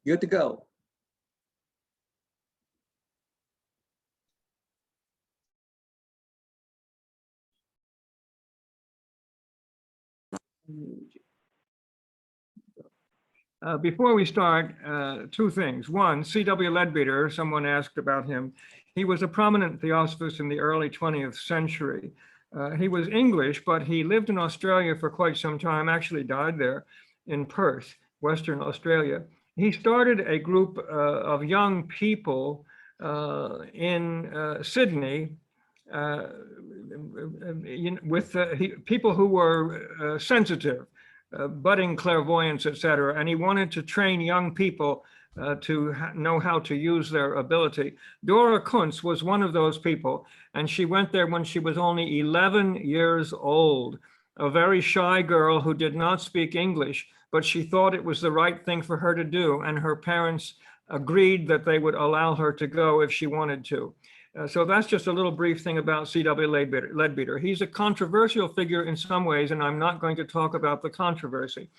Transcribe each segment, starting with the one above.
Good to go. Before we start, two things. One, C.W. Leadbeater, someone asked about him. He was a prominent theosophist in the early 20th century. He was English, but he lived in Australia for quite some time, actually died there in Perth, Western Australia. He started a group of young people in Sydney with people who were sensitive, budding clairvoyance, etc. And he wanted to train young people to know how to use their ability. Dora Kuntz was one of those people, and she went there when she was only 11 years old, a very shy girl who did not speak English, but she thought it was the right thing for her to do, and her parents agreed that they would allow her to go if she wanted to. So that's just a little brief thing about C.W. Leadbeater. He's a controversial figure in some ways, and I'm not going to talk about the controversy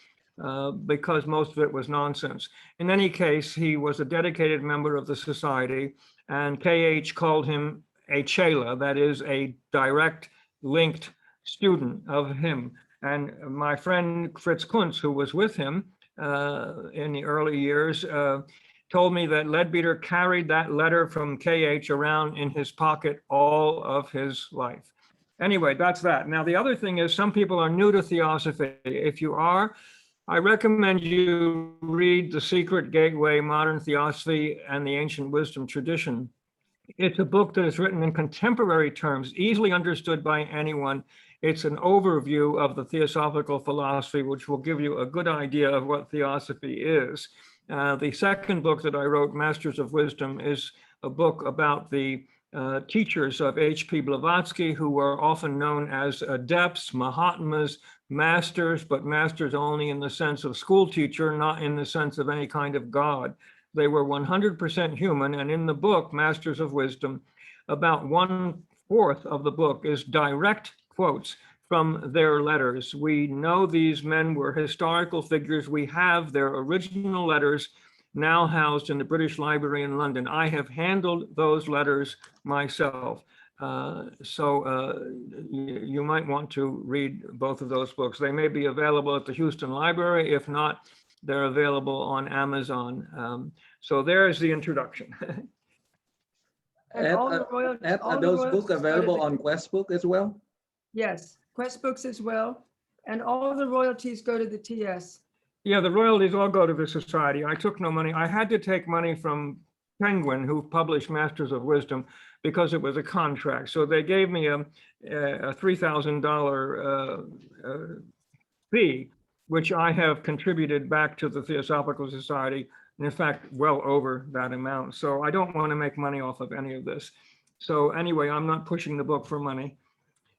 because most of it was nonsense. In any case, he was a dedicated member of the society, and KH called him a chela, that is a direct linked student of him. And my friend Fritz Kuntz, who was with him in the early years, told me that Leadbeater carried that letter from KH around in his pocket all of his life. Anyway, that's that. Now, the other thing is some people are new to theosophy. If you are, I recommend you read The Secret Gateway, Modern Theosophy and the Ancient Wisdom Tradition. It's a book that is written in contemporary terms, easily understood by anyone. It's an overview of the theosophical philosophy, which will give you a good idea of what theosophy is. The second book that I wrote, Masters of Wisdom, is a book about the teachers of H.P. Blavatsky, who were often known as adepts, Mahatmas, masters, but masters only in the sense of school teacher, not in the sense of any kind of God. They were 100% human, and in the book, Masters of Wisdom, about 1/4 of the book is direct quotes from their letters. We know these men were historical figures. We have their original letters now housed in the British Library in London. I have handled those letters myself. You might want to read both of those books. They may be available at the Houston Library. If not, they're available on Amazon. So there's the introduction. Are those books available on Quest Book as well? Yes, Quest Books as well. And all the royalties go to the TS. Yeah, the royalties all go to the society. I took no money. I had to take money from Penguin, who published Masters of Wisdom, because it was a contract. So they gave me a $3,000 fee, which I have contributed back to the Theosophical Society, and in fact, well over that amount. So I don't want to make money off of any of this. So anyway, I'm not pushing the book for money.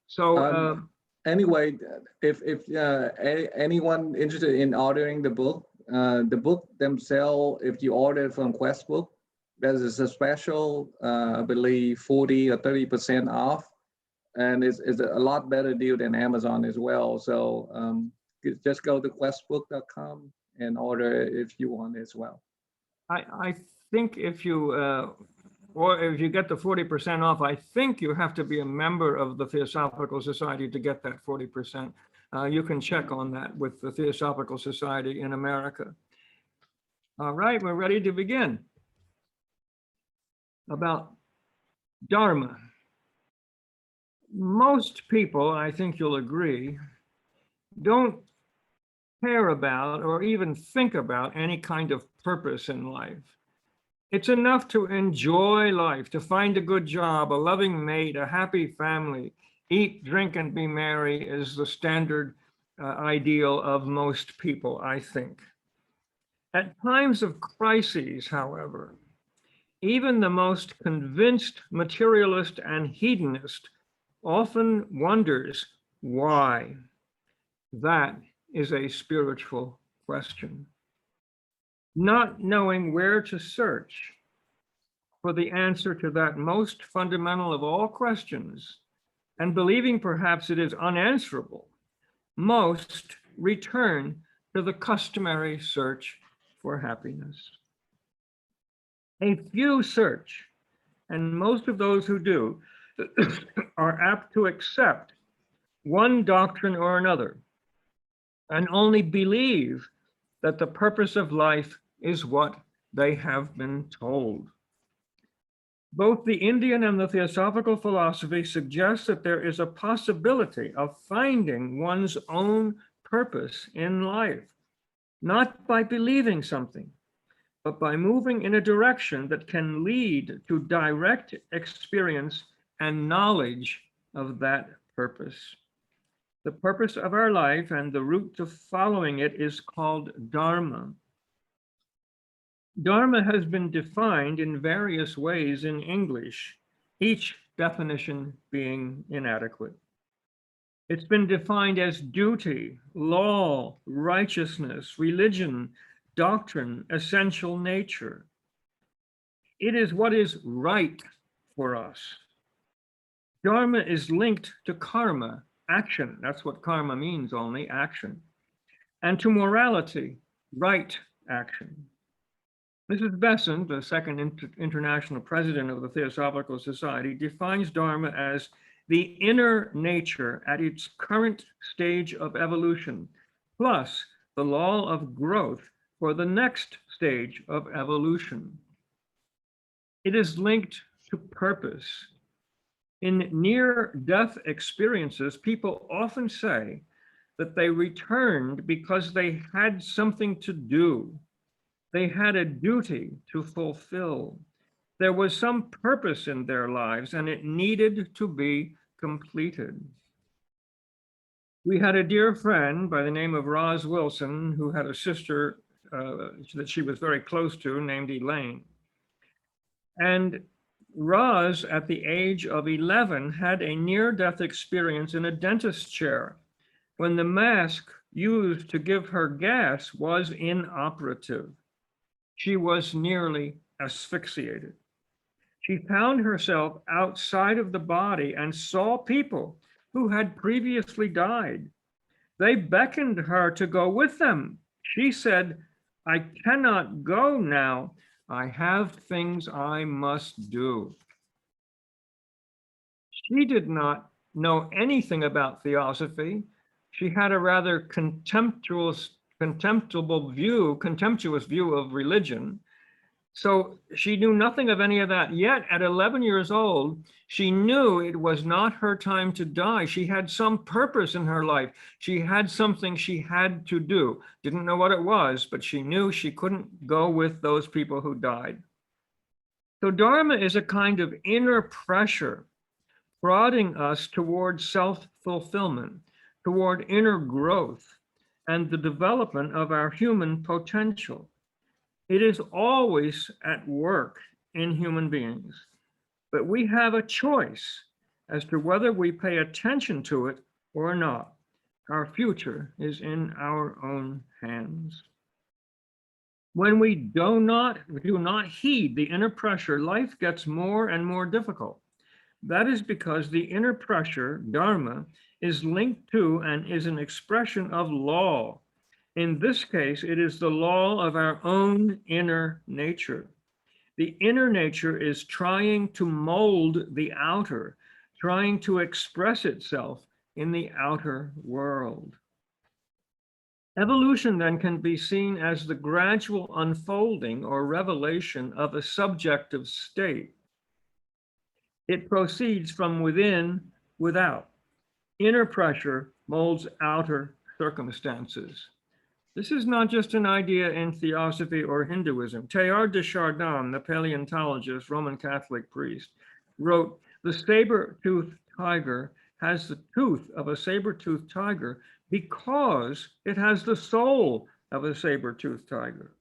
So anyway, if anyone interested in ordering the book themselves, if you order from Quest Book, there's a special, I believe 40 or 30% off, and it's a lot better deal than Amazon as well. So just go to questbook.com and order if you want as well. I think if you get the 40% off, I think you have to be a member of the Theosophical Society to get that 40%. You can check on that with the Theosophical Society in America. All right, we're ready to begin. About Dharma. Most people, I think you'll agree, don't care about or even think about any kind of purpose in life. It's enough to enjoy life, to find a good job, a loving mate, a happy family, eat, drink, and be merry is the standard ideal of most people, I think. At times of crises, however, even the most convinced materialist and hedonist often wonders why. That is a spiritual question. Not knowing where to search for the answer to that most fundamental of all questions, and believing perhaps it is unanswerable, most return to the customary search for happiness. A few search, and most of those who do are apt to accept one doctrine or another and only believe that the purpose of life is what they have been told. Both the Indian and the Theosophical philosophy suggest that there is a possibility of finding one's own purpose in life, not by believing something, but by moving in a direction that can lead to direct experience and knowledge of that purpose. The purpose of our life and the route to following it is called Dharma. Dharma has been defined in various ways in English, each definition being inadequate. It's been defined as duty, law, righteousness, religion, doctrine, essential nature. It is what is right for us. Dharma is linked to karma, action. That's what karma means, only action. And to morality, right action. Mrs. Besant, the second international president of the Theosophical Society, defines Dharma as the inner nature at its current stage of evolution, plus the law of growth for the next stage of evolution. It is linked to purpose. In near-death experiences, people often say that they returned because they had something to do. They had a duty to fulfill. There was some purpose in their lives and it needed to be completed. We had a dear friend by the name of Roz Wilson who had a sister that she was very close to named Elaine. And Roz, at the age of 11, had a near-death experience in a dentist chair when the mask used to give her gas was inoperative. She was nearly asphyxiated. She found herself outside of the body and saw people who had previously died. They beckoned her to go with them. She said, "I cannot go now. I have things I must do." She did not know anything about theosophy. She had a rather contemptuous view of religion. So she knew nothing of any of that. Yet at 11 years old, she knew it was not her time to die. She had some purpose in her life. She had something she had to do. Didn't know what it was, but she knew she couldn't go with those people who died. So Dharma is a kind of inner pressure prodding us toward self-fulfillment, toward inner growth, and the development of our human potential. It is always at work in human beings, but we have a choice as to whether we pay attention to it or not. Our future is in our own hands. When we do not heed the inner pressure, life gets more and more difficult. That is because the inner pressure, Dharma, is linked to and is an expression of law. In this case, it is the law of our own inner nature. The inner nature is trying to mold the outer, trying to express itself in the outer world. Evolution then can be seen as the gradual unfolding or revelation of a subjective state. It proceeds from within, without. Inner pressure molds outer circumstances. This is not just an idea in theosophy or Hinduism. Teilhard de Chardin, the paleontologist, Roman Catholic priest, wrote, "The saber-toothed tiger has the tooth of a saber-toothed tiger because it has the soul of a saber-toothed tiger."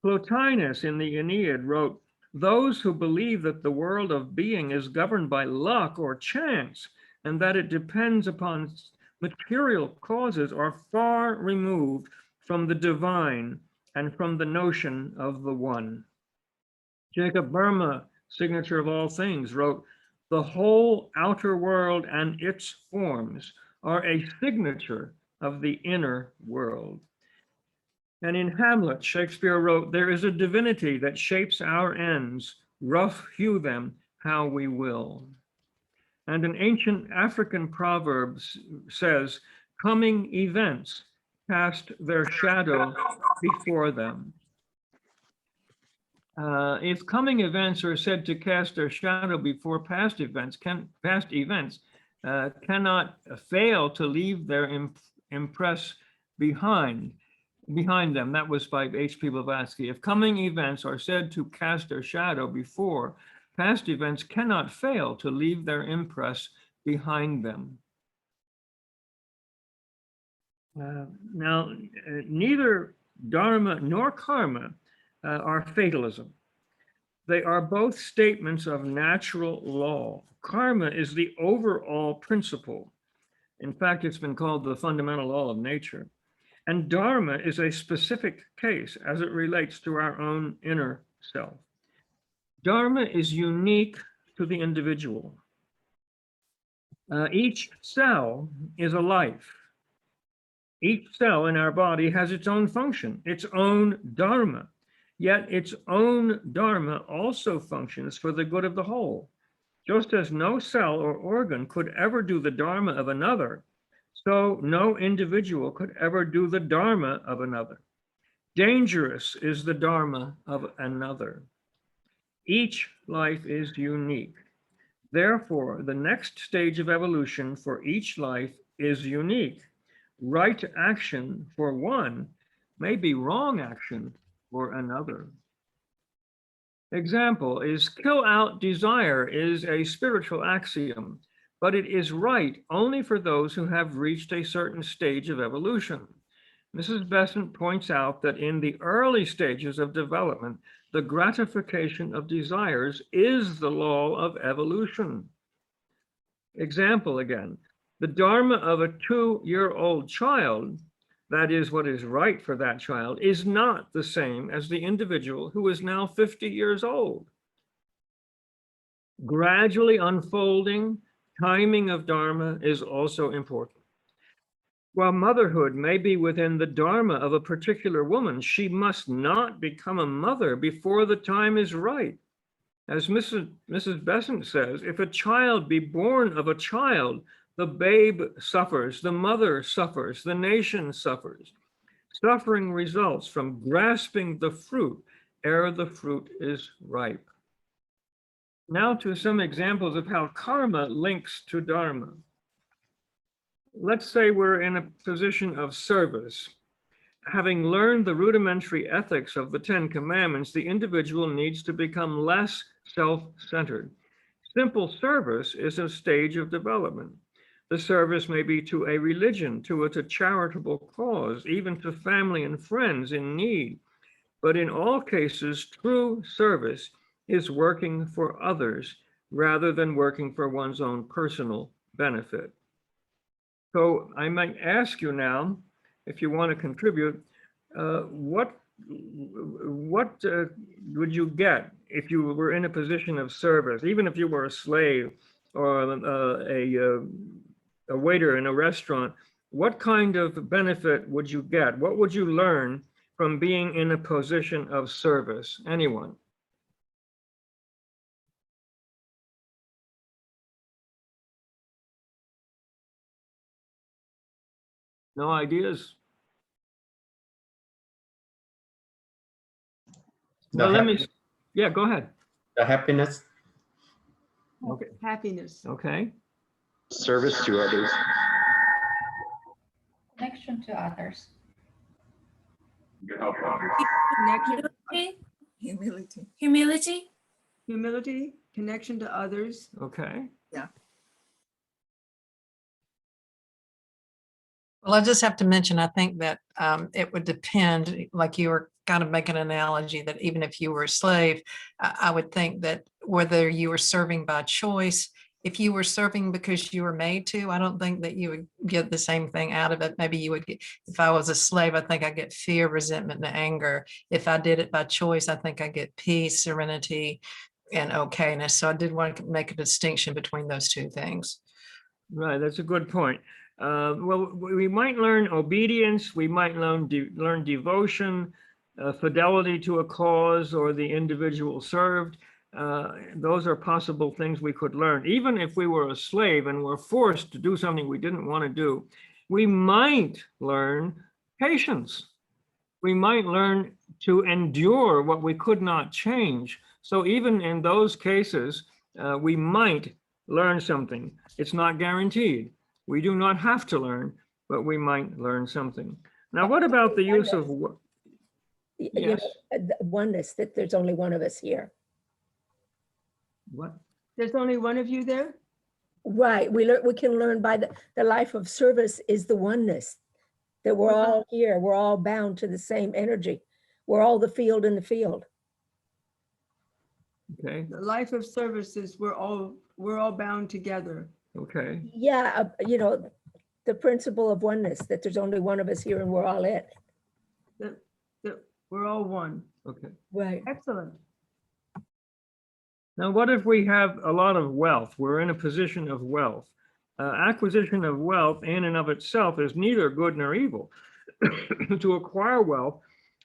Plotinus in the Aeneid wrote, "Those who believe that the world of being is governed by luck or chance and that it depends upon material causes are far removed from the divine and from the notion of the one." Jacob Burma, Signature of All Things, wrote, "The whole outer world and its forms are a signature of the inner world." And in Hamlet, Shakespeare wrote, "There is a divinity that shapes our ends, rough hew them how we will." And an ancient African proverb says, "Coming events cast their shadow before them." If coming events are said to cast their shadow before past events, cannot fail to leave their impress behind them. That was by H.P. Blavatsky. If coming events are said to cast their shadow before, past events cannot fail to leave their impress behind them. Now, neither Dharma nor karma are fatalism. They are both statements of natural law. Karma is the overall principle. In fact, it's been called the fundamental law of nature. And Dharma is a specific case as it relates to our own inner self. Dharma is unique to the individual. Each cell is a life. Each cell in our body has its own function, its own Dharma. Yet its own Dharma also functions for the good of the whole. Just as no cell or organ could ever do the Dharma of another, so no individual could ever do the Dharma of another. Dangerous is the Dharma of another. Each life is unique. Therefore, the next stage of evolution for each life is unique. Right action for one may be wrong action for another. Example is kill out desire is a spiritual axiom, but it is right only for those who have reached a certain stage of evolution. Mrs. Besant points out that in the early stages of development, the gratification of desires is the law of evolution. Example again, the Dharma of a 2-year-old child, that is what is right for that child, is not the same as the individual who is now 50 years old. Gradually unfolding timing of Dharma is also important. While motherhood may be within the Dharma of a particular woman, she must not become a mother before the time is right. As Mrs. Besant says, if a child be born of a child, the babe suffers, the mother suffers, the nation suffers. Suffering results from grasping the fruit ere the fruit is ripe. Now to some examples of how karma links to Dharma. Let's say we're in a position of service. Having learned the rudimentary ethics of the 10 Commandments, the individual needs to become less self-centered. Simple service is a stage of development. The service may be to a religion, to a charitable cause, even to family and friends in need. But in all cases, true service is working for others rather than working for one's own personal benefit. So I might ask you now, if you want to contribute, what would you get if you were in a position of service, even if you were a slave or a waiter in a restaurant? What kind of benefit would you get? What would you learn from being in a position of service? Anyone? No ideas? Well, let me, yeah, go ahead. The happiness. Okay. Happiness. Okay. Service to others. Connection to others. Connection, Humility. humility, connection to others. Okay. Well, I just have to mention, I think that it would depend, like you were kind of making an analogy that even if you were a slave, I would think that whether you were serving by choice, if you were serving because you were made to, I don't think that you would get the same thing out of it. Maybe you would get, if I was a slave, I think I get fear, resentment, and anger. If I did it by choice, I think I get peace, serenity, and okayness. So I did want to make a distinction between those two things. Right, that's a good point. Well, we might learn obedience, we might learn devotion, fidelity to a cause or the individual served. Those are possible things we could learn. Even if we were a slave and were forced to do something we didn't want to do, we might learn patience. We might learn to endure what we could not change. So even in those cases, we might learn something. It's not guaranteed. We do not have to learn, but we might learn something. Now, what about the use of? Yes. Oneness, that there's only one of us here. What? There's only one of you there? Right, we can learn by the life of service is the oneness, that we're all here, we're all bound to the same energy. We're all the field in the field. Okay. The life of services, we're all bound together. Okay. Yeah, you know, the principle of oneness, that there's only one of us here and we're all it. That we're all one. Okay. Right. Excellent. Now, what if we have a lot of wealth? We're in a position of wealth. Acquisition of wealth in and of itself is neither good nor evil. To acquire wealth,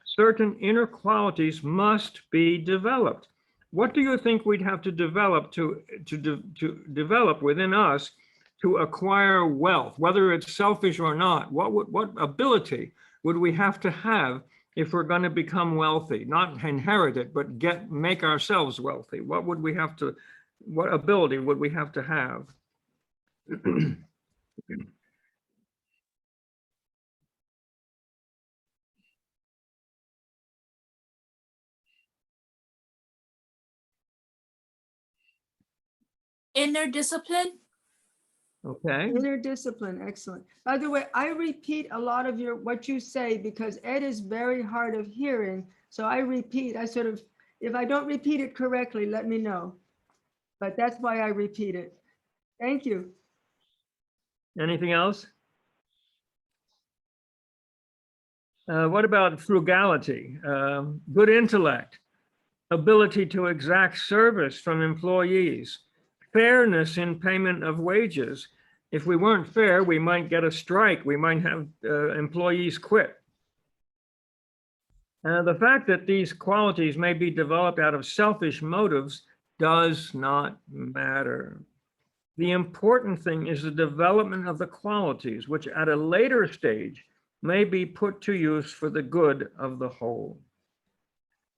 certain inner qualities must be developed. What do you think we'd have to develop to develop within us to acquire wealth, whether it's selfish or not? What ability would we have to have if we're going to become wealthy? Not inherit it, but make ourselves wealthy. What ability would we have to have? Inner discipline. Okay. Inner discipline, excellent. By the way, I repeat a lot of what you say because Ed is very hard of hearing. So I repeat, if I don't repeat it correctly, let me know. But that's why I repeat it. Thank you. Anything else? What about frugality, good intellect, ability to exact service from employees, fairness in payment of wages? If we weren't fair, we might get a strike. We might have employees quit. The fact that these qualities may be developed out of selfish motives does not matter. The important thing is the development of the qualities, which at a later stage may be put to use for the good of the whole.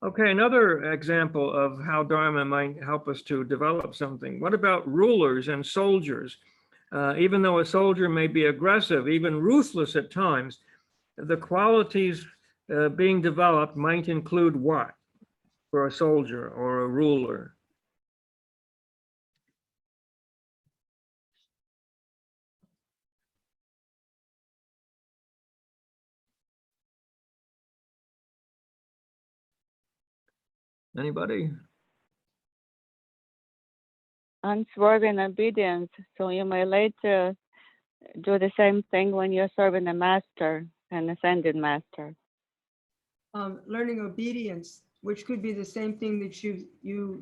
Okay, another example of how Dharma might help us to develop something. What about rulers and soldiers? Even though a soldier may be aggressive, even ruthless at times, the qualities being developed might include what for a soldier or a ruler? Anybody? Unswerving obedience. So you may later do the same thing when you're serving a master, an ascended master. Learning obedience, which could be the same thing that you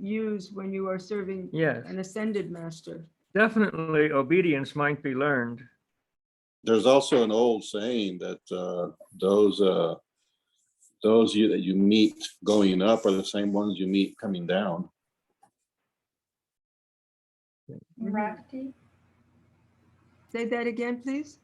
use when you are serving Yes. an ascended master. Definitely obedience might be learned. There's also an old saying that those that you meet going up are the same ones you meet coming down. Comradity. Say that again, please.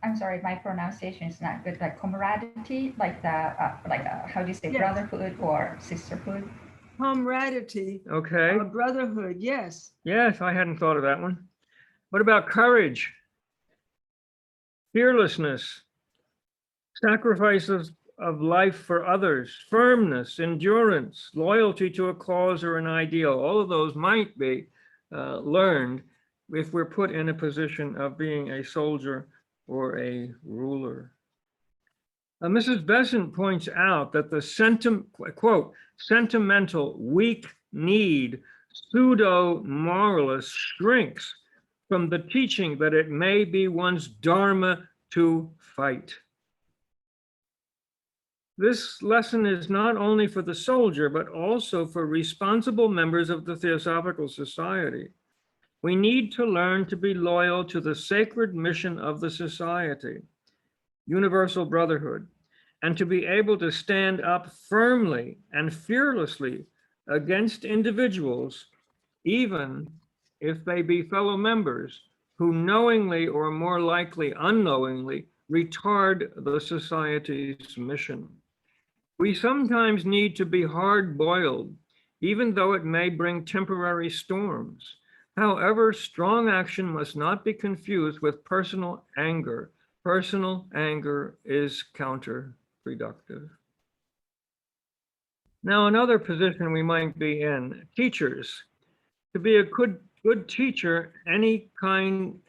I'm sorry, my pronunciation is not good. Like camaraderie, like how do you say, Yes. brotherhood or sisterhood? Camaraderie. Okay. Brotherhood, yes. Yes, I hadn't thought of that one. What about courage? Fearlessness, sacrifices of life for others, firmness, endurance, loyalty to a cause or an ideal. All of those might be learned if we're put in a position of being a soldier or a ruler. Mrs. Besant points out that the quote, sentimental, weak-kneed, pseudo-moralist shrinks from the teaching that it may be one's dharma to fight. This lesson is not only for the soldier, but also for responsible members of the Theosophical Society. We need to learn to be loyal to the sacred mission of the society, universal brotherhood, and to be able to stand up firmly and fearlessly against individuals, even if they be fellow members who knowingly or more likely unknowingly retard the society's mission. We sometimes need to be hard-boiled, even though it may bring temporary storms. However, strong action must not be confused with personal anger. Personal anger is counterproductive. Now, another position we might be in, teachers. To be a good teacher, any kind,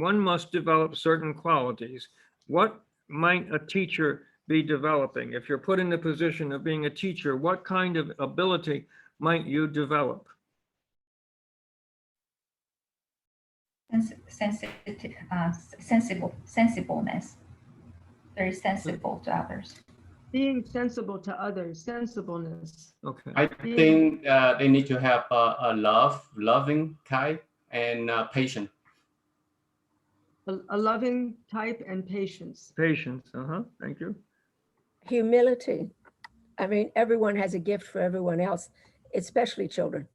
one must develop certain qualities. What might a teacher be developing? If you're put in the position of being a teacher, what kind of ability might you develop? Sensibleness. Very sensible to others. Being sensible to others, sensibleness. Okay. I think they need to have a loving type and patient. A loving type and patience. Patience, thank you. Humility. I mean, everyone has a gift for everyone else, especially children.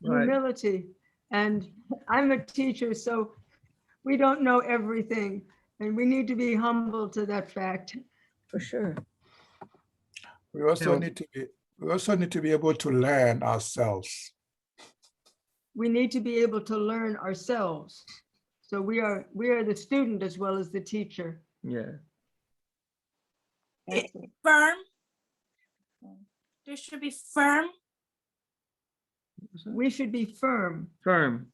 Right. Humility. And I'm a teacher, so we don't know everything. And we need to be humble to that fact. For sure. We also need to be able to learn ourselves. We need to be able to learn ourselves. So we are the student as well as the teacher. Yeah. Firm. There should be firm. We should be firm. Firm.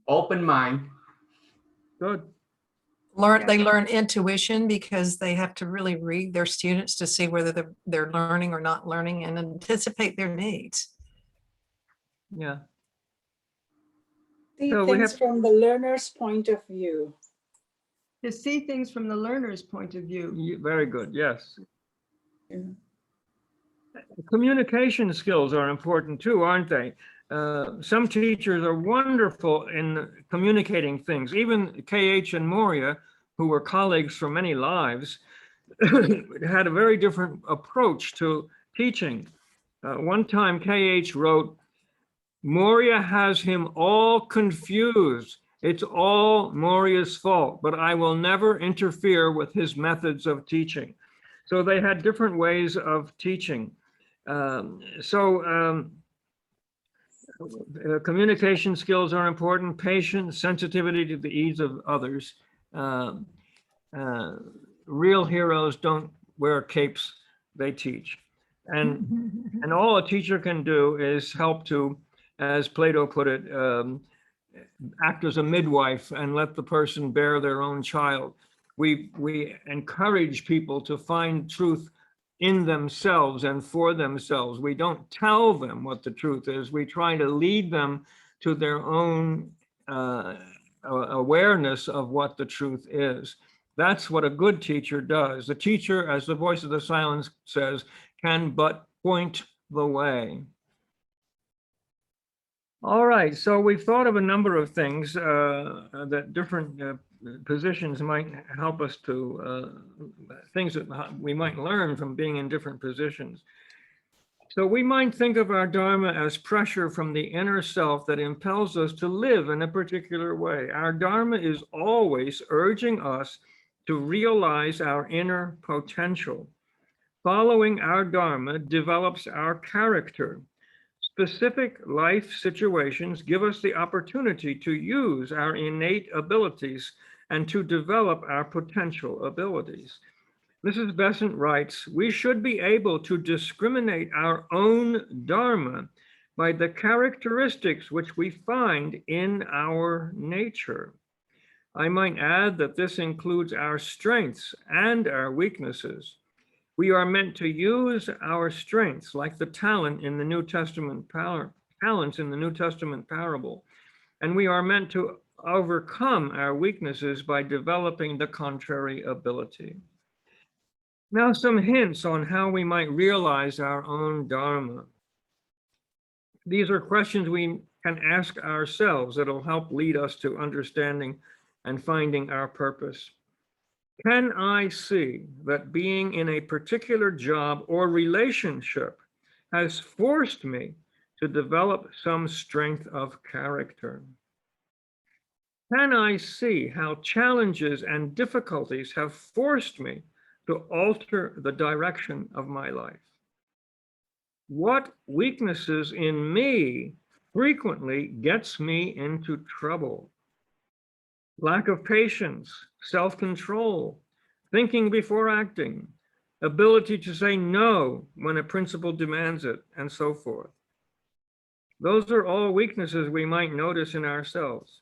Open mind. Good. They learn intuition because they have to really read their students to see whether they're learning or not learning and anticipate their needs. Yeah. See So we things have- from the learner's point of view. To see things from the learner's point of view. Very good, yes. Communication skills are important too, aren't they? Some teachers are wonderful in communicating things. Even KH and Moria, who were colleagues for many lives, had a very different approach to teaching. One time KH wrote, "Moria has him all confused. It's all Moria's fault, but I will never interfere with his methods of teaching." So they had different ways of teaching. Communication skills are important, patience, sensitivity to the needs of others. Real heroes don't wear capes, they teach. And all a teacher can do is help to, as Plato put it, act as a midwife and let the person bear their own child. We encourage people to find truth in themselves and for themselves. We don't tell them what the truth is. We try to lead them to their own awareness of what the truth is. That's what a good teacher does. The teacher, as the voice of the silence says, can but point the way. All right, so we've thought of a number of things that different positions might help us to, things that we might learn from being in different positions. So we might think of our Dharma as pressure from the inner self that impels us to live in a particular way. Our Dharma is always urging us to realize our inner potential. Following our Dharma develops our character. Specific life situations give us the opportunity to use our innate abilities and to develop our potential abilities. Mrs. Besant writes, "We should be able to discriminate our own Dharma by the characteristics which we find in our nature. I might add that this includes our strengths and our weaknesses. We are meant to use our strengths like the talents in the New Testament parable, and we are meant to overcome our weaknesses by developing the contrary ability." Now, some hints on how we might realize our own Dharma. These are questions we can ask ourselves. It'll help lead us to understanding and finding our purpose. Can I see that being in a particular job or relationship has forced me to develop some strength of character? Can I see how challenges and difficulties have forced me to alter the direction of my life? What weaknesses in me frequently gets me into trouble? Lack of patience, self-control, thinking before acting, ability to say no when a principle demands it, and so forth. Those are all weaknesses we might notice in ourselves.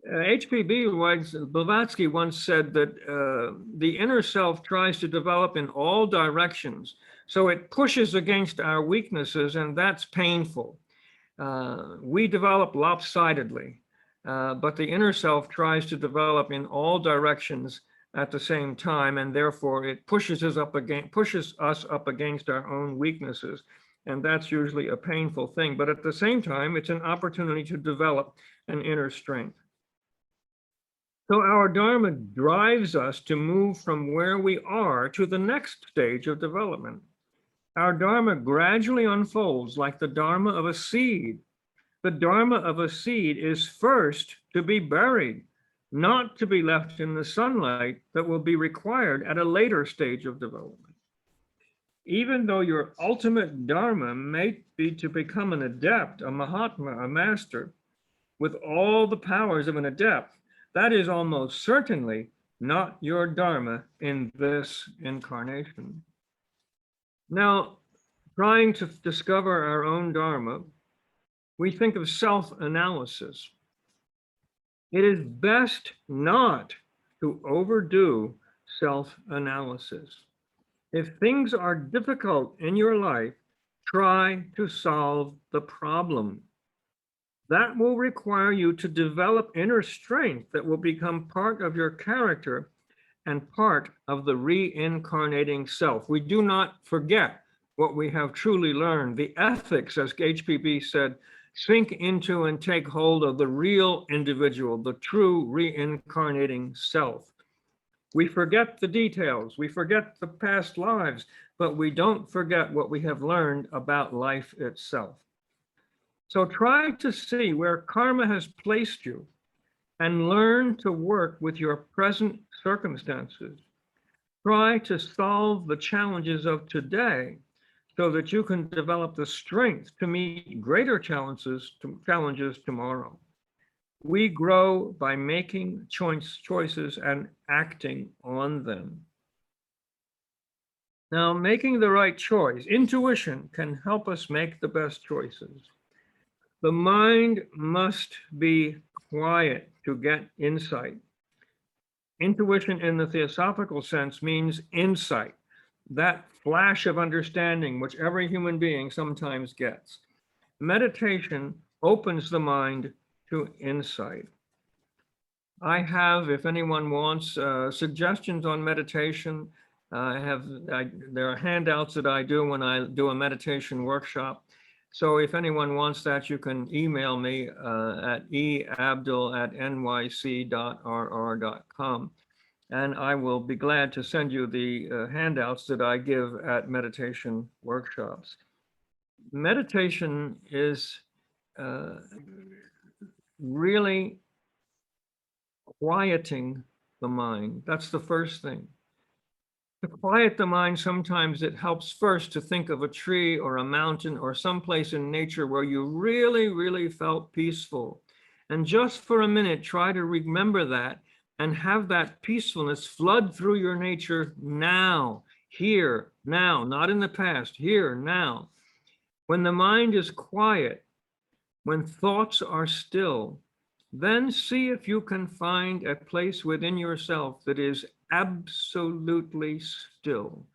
H.P. Blavatsky once said that the inner self tries to develop in all directions, so it pushes against our weaknesses, and that's painful. We develop lopsidedly. But the inner self tries to develop in all directions at the same time, and therefore it pushes us up against our own weaknesses, and that's usually a painful thing. But at the same time, it's an opportunity to develop an inner strength. So our Dharma drives us to move from where we are to the next stage of development. Our Dharma gradually unfolds like the Dharma of a seed. The Dharma of a seed is first to be buried, not to be left in the sunlight that will be required at a later stage of development. Even though your ultimate Dharma may be to become an adept, a Mahatma, a master, with all the powers of an adept, that is almost certainly not your Dharma in this incarnation. Now, trying to discover our own Dharma, we think of self-analysis. It is best not to overdo self-analysis. If things are difficult in your life, try to solve the problem. That will require you to develop inner strength that will become part of your character and part of the reincarnating self. We do not forget what we have truly learned. The ethics, as HPB said, sink into and take hold of the real individual, the true reincarnating self. We forget the details, we forget the past lives, but we don't forget what we have learned about life itself. So try to see where karma has placed you and learn to work with your present circumstances. Try to solve the challenges of today so that you can develop the strength to meet greater challenges tomorrow. We grow by making choices and acting on them. Now, making the right choice, intuition can help us make the best choices. The mind must be quiet to get insight. Intuition in the theosophical sense means insight, that flash of understanding which every human being sometimes gets. Meditation opens the mind to insight. I have, if anyone wants suggestions on meditation, there are handouts that I do when I do a meditation workshop. So if anyone wants that, you can email me at eabdul@nyc.rr.com. And I will be glad to send you the handouts that I give at meditation workshops. Meditation is really quieting the mind. That's the first thing. To quiet the mind, sometimes it helps first to think of a tree or a mountain or someplace in nature where you really, really felt peaceful. And just for a minute, try to remember that and have that peacefulness flood through your nature now, here, now, not in the past, here, now. When the mind is quiet, when thoughts are still, then see if you can find a place within yourself that is absolutely still,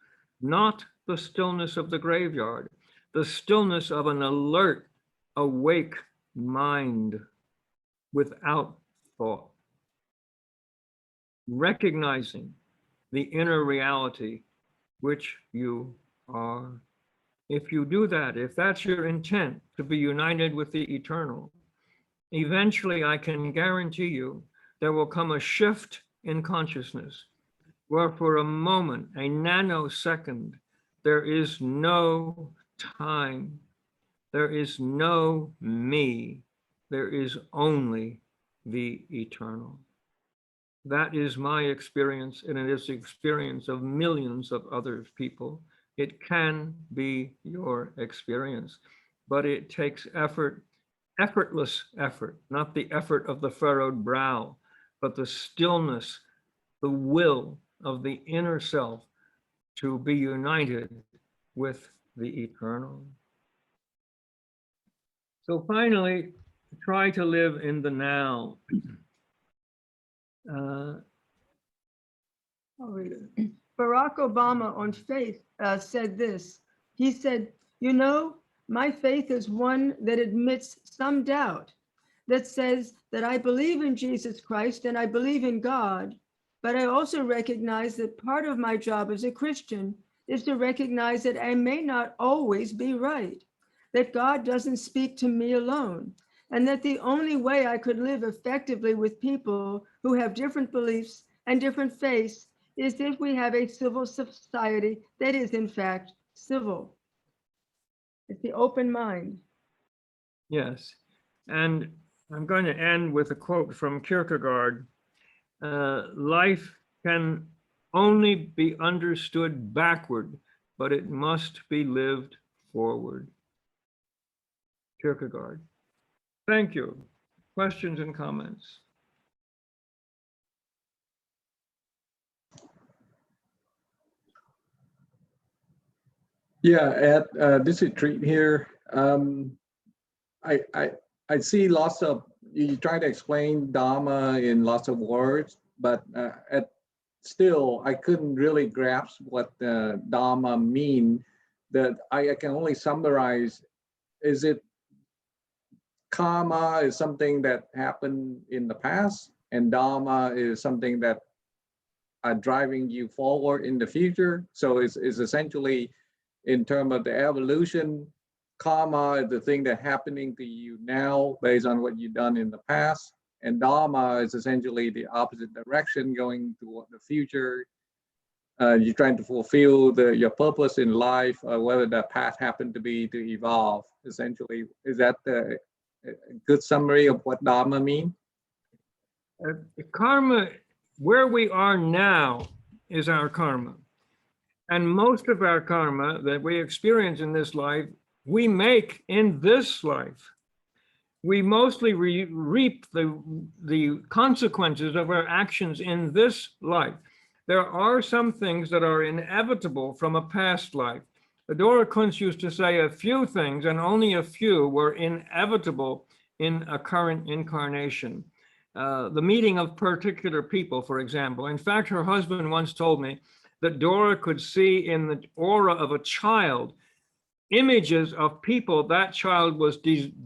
not the stillness of the graveyard, the stillness of an alert, awake mind without thought, recognizing the inner reality which you are If you do that, if that's your intent, to be united with the eternal, eventually I can guarantee you there will come a shift in consciousness where for a moment, a nanosecond, there is no time, there is no me, there is only the eternal. That is my experience, and it is the experience of millions of other people. It can be your experience, but it takes effort, effortless effort, not the effort of the furrowed brow, but the stillness, the will of the inner self to be united with the eternal. So finally, try to live in the now. I'll read it. Barack Obama on faith said this. He said, you know, my faith is one that admits some doubt, that says that I believe in Jesus Christ and I believe in God, but I also recognize that part of my job as a Christian is to recognize that I may not always be right, that God doesn't speak to me alone, and that the only way I could live effectively with people who have different beliefs and different faiths is if we have a civil society that is in fact civil. It's the open mind. Yes, and I'm going to end with a quote from Kierkegaard. Life can only be understood backward, but it must be lived forward. Kierkegaard. Thank you. Questions and comments? Yeah, Ed, this is Treat here. I see lots of, you try to explain Dharma in lots of words, but still, I couldn't really grasp what Dharma mean. That I can only summarize, is it karma is something that happened in the past, and Dharma is something that are driving you forward in the future? So it's essentially, in terms of the evolution, karma is the thing that's happening to you now based on what you've done in the past. And Dharma is essentially the opposite direction, going toward the future. You're trying to fulfill your purpose in life, whether that path happened to be to evolve. Essentially, is that a good summary of what Dharma means? Karma, where we are now, is our karma. And most of our karma that we experience in this life, we make in this life. We mostly reap the consequences of our actions in this life. There are some things that are inevitable from a past life. Dora Kunz used to say a few things, and only a few were inevitable in a current incarnation. The meeting of particular people, for example. In fact, her husband once told me that Dora could see in the aura of a child images of people that child was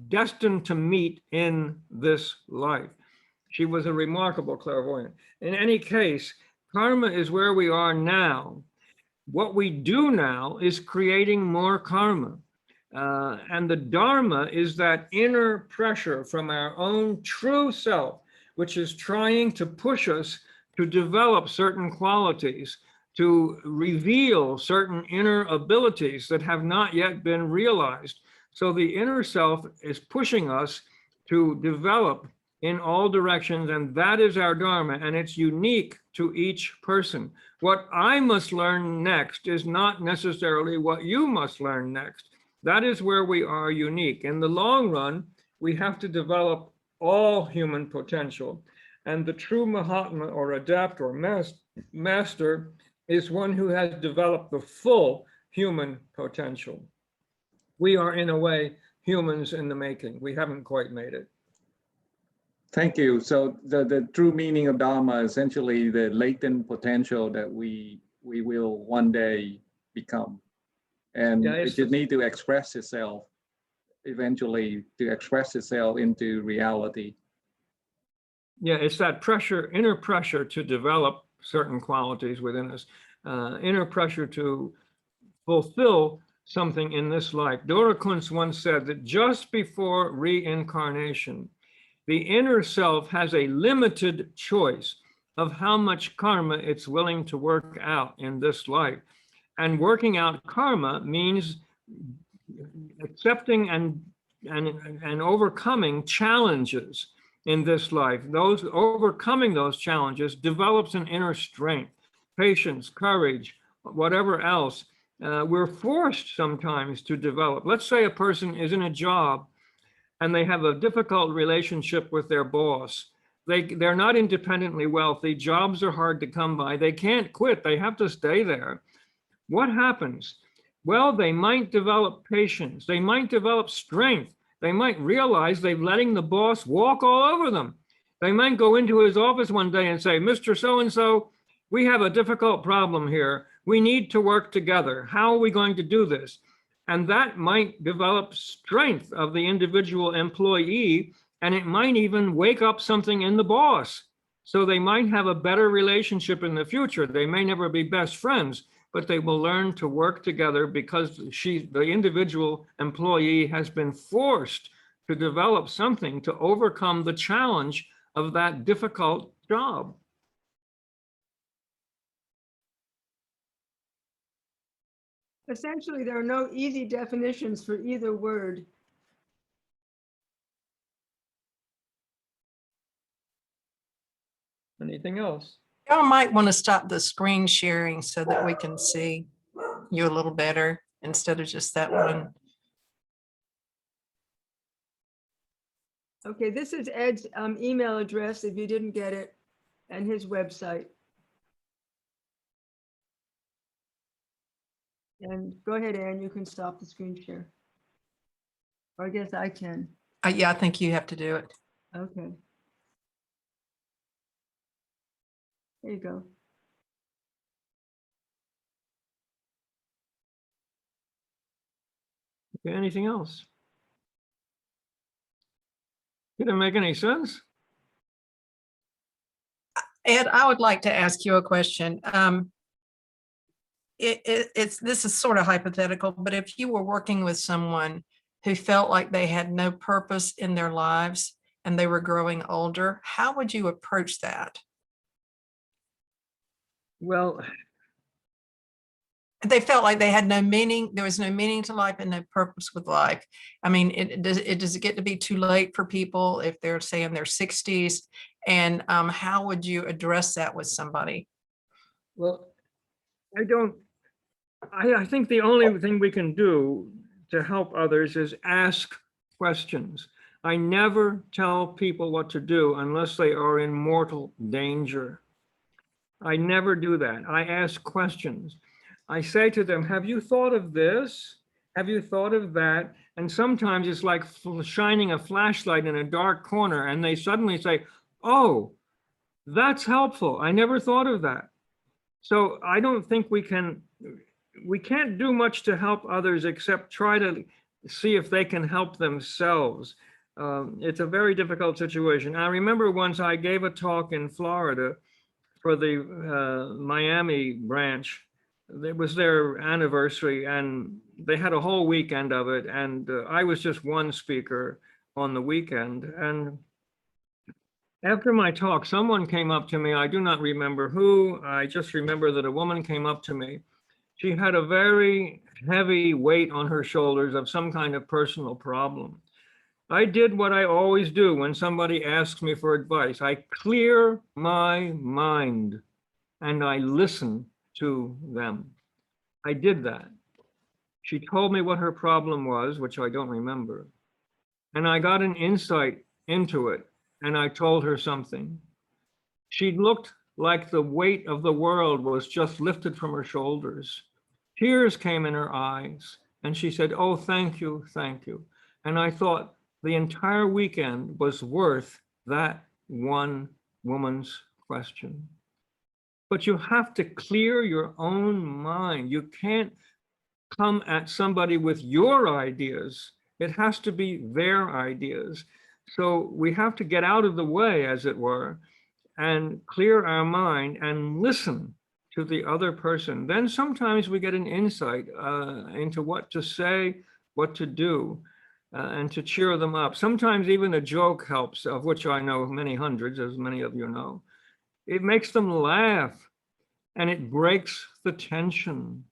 destined to meet in this life. She was a remarkable clairvoyant. In any case, karma is where we are now. What we do now is creating more karma. And the Dharma is that inner pressure from our own true self, which is trying to push us to develop certain qualities, to reveal certain inner abilities that have not yet been realized. So the inner self is pushing us to develop in all directions, and that is our Dharma, and it's unique to each person. What I must learn next is not necessarily what you must learn next. That is where we are unique. In the long run, we have to develop all human potential, and the true Mahatma or adept or master is one who has developed the full human potential. We are, in a way, humans in the making. We haven't quite made it. Thank you. So the true meaning of Dharma is essentially the latent potential that we will one day become. And it just needs to express itself eventually, to express itself into reality. Yeah, it's that pressure, inner pressure to develop certain qualities within us, inner pressure to fulfill something in this life. Dora Kunz once said that just before reincarnation, the inner self has a limited choice of how much karma it's willing to work out in this life. And working out karma means accepting and overcoming challenges in this life. Those overcoming those challenges develops an inner strength, patience, courage, whatever else. We're forced sometimes to develop. Let's say a person is in a job and they have a difficult relationship with their boss. They're not independently wealthy. Jobs are hard to come by. They can't quit. They have to stay there. What happens? Well, they might develop patience. They might develop strength. They might realize they're letting the boss walk all over them. They might go into his office one day and say, Mr. So-and-so, we have a difficult problem here. We need to work together. How are we going to do this? And that might develop strength of the individual employee, and it might even wake up something in the boss. So they might have a better relationship in the future. They may never be best friends, but they will learn to work together because the individual employee has been forced to develop something to overcome the challenge of that difficult job. Essentially, there are no easy definitions for either word. Anything else? Y'all might want to stop the screen sharing so that we can see you a little better instead of just that one. Okay, this is Ed's email address if you didn't get it, and his website. And go ahead, Ann, you can stop the screen share. Or I guess I can. Yeah, I think you have to do it. Okay. There you go. Okay, anything else? Didn't make any sense? Ed, I would like to ask you a question. This is sort of hypothetical, but if you were working with someone who felt like they had no purpose in their lives and they were growing older, how would you approach that? Well, They felt like they had no meaning. There was no meaning to life and no purpose with life. I mean, does it get to be too late for people if they're, say, in their 60s? And how would you address that with somebody? well, I think the only thing we can do to help others is ask questions. I never tell people what to do unless they are in mortal danger. I never do that. I ask questions. I say to them, have you thought of this? Have you thought of that? And sometimes it's like shining a flashlight in a dark corner and they suddenly say, oh, that's helpful. I never thought of that. So I don't think we can't do much to help others except try to see if they can help themselves. It's a very difficult situation. I remember once I gave a talk in Florida for the Miami branch. It was their anniversary and they had a whole weekend of it. And I was just one speaker on the weekend. And after my talk, someone came up to me. I do not remember who. I just remember that a woman came up to me. She had a very heavy weight on her shoulders of some kind of personal problem. I did what I always do when somebody asks me for advice. I clear my mind and I listen to them. I did that. She told me what her problem was, which I don't remember. And I got an insight into it and I told her something. She looked like the weight of the world was just lifted from her shoulders. Tears came in her eyes and she said, oh, thank you, thank you. And I thought the entire weekend was worth that one woman's question. But you have to clear your own mind. You can't come at somebody with your ideas. It has to be their ideas. So we have to get out of the way, as it were, and clear our mind and listen to the other person. Then sometimes we get an insight into what to say, what to do, and to cheer them up. Sometimes even a joke helps, of which I know many hundreds, as many of you know. It makes them laugh and it breaks the tension.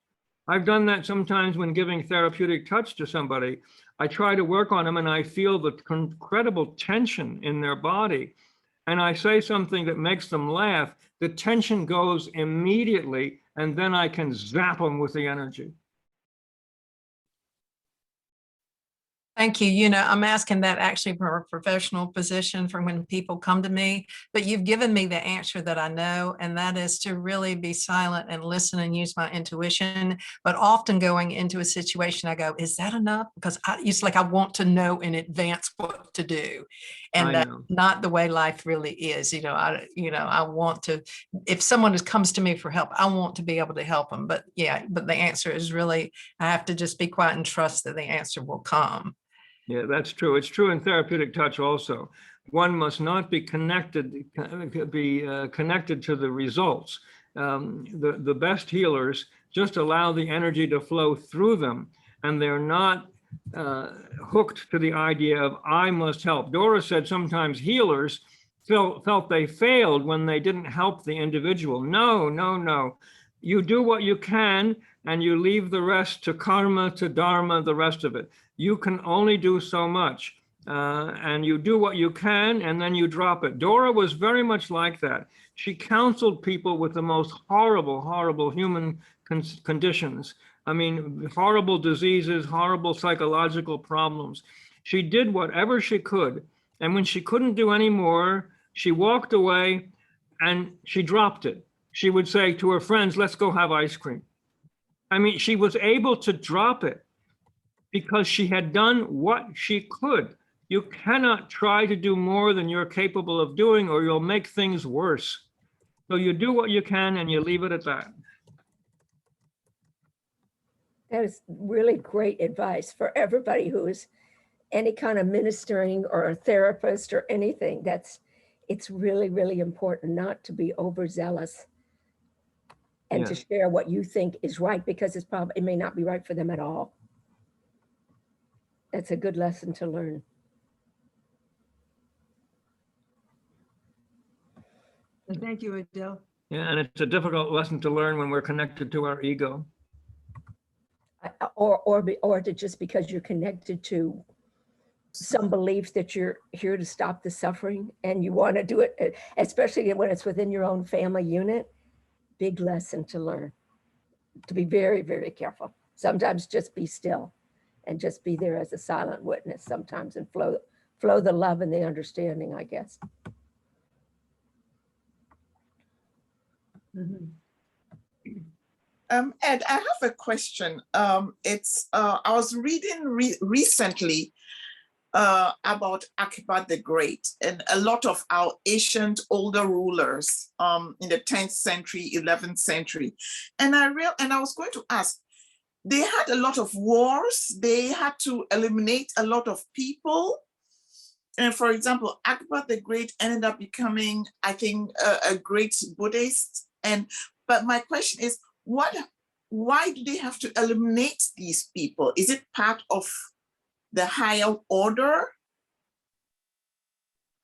I've done that sometimes when giving therapeutic touch to somebody. I try to work on them and I feel the incredible tension in their body. And I say something that makes them laugh, the tension goes immediately, and then I can zap them with the energy. Thank you. You know, I'm asking that actually from a professional position from when people come to me, but you've given me the answer that I know, and that is to really be silent and listen and use my intuition. But often going into a situation, I go, is that enough? Because it's like I want to know in advance what to do. And that's not the way life really is. I want to, if someone comes to me for help, I want to be able to help them. But yeah, but the answer is really, I have to just be quiet and trust that the answer will come. Yeah, that's true. It's true in therapeutic touch also. One must not be connected to the results. The best healers just allow the energy to flow through them, and they're not hooked to the idea of I must help. Dora said sometimes healers felt they failed when they didn't help the individual. No, no, no. You do what you can and you leave the rest to karma, to dharma, the rest of it. You can only do so much, and you do what you can and then you drop it. Dora was very much like that. She counseled people with the most horrible, horrible human conditions. I mean, horrible diseases, horrible psychological problems. She did whatever she could. And when she couldn't do any more, she walked away and she dropped it. She would say to her friends, let's go have ice cream. I mean, she was able to drop it because she had done what she could. You cannot try to do more than you're capable of doing, or you'll make things worse. So you do what you can and you leave it at that. That is really great advice for everybody who is any kind of ministering or a therapist or anything. It's really, really important not to be overzealous and to share what you think is right, because it may not be right for them at all. That's a good lesson to learn. Thank you, Adele. Yeah, and it's a difficult lesson to learn when we're connected to our ego. Or to just because you're connected to some belief that you're here to stop the suffering and you want to do it, especially when it's within your own family unit. Big lesson to learn, to be very, very careful. Sometimes just be still and just be there as a silent witness sometimes, and flow the love and the understanding, I guess. Mm-hmm. Ed, I have a question. I was reading recently about Akbar the Great and a lot of our ancient older rulers in the 10th century, 11th century. And I was going to ask, they had a lot of wars. They had to eliminate a lot of people. And for example, Akbar the Great ended up becoming, I think, a great Buddhist. But my question is, why do they have to eliminate these people? Is it part of the higher order?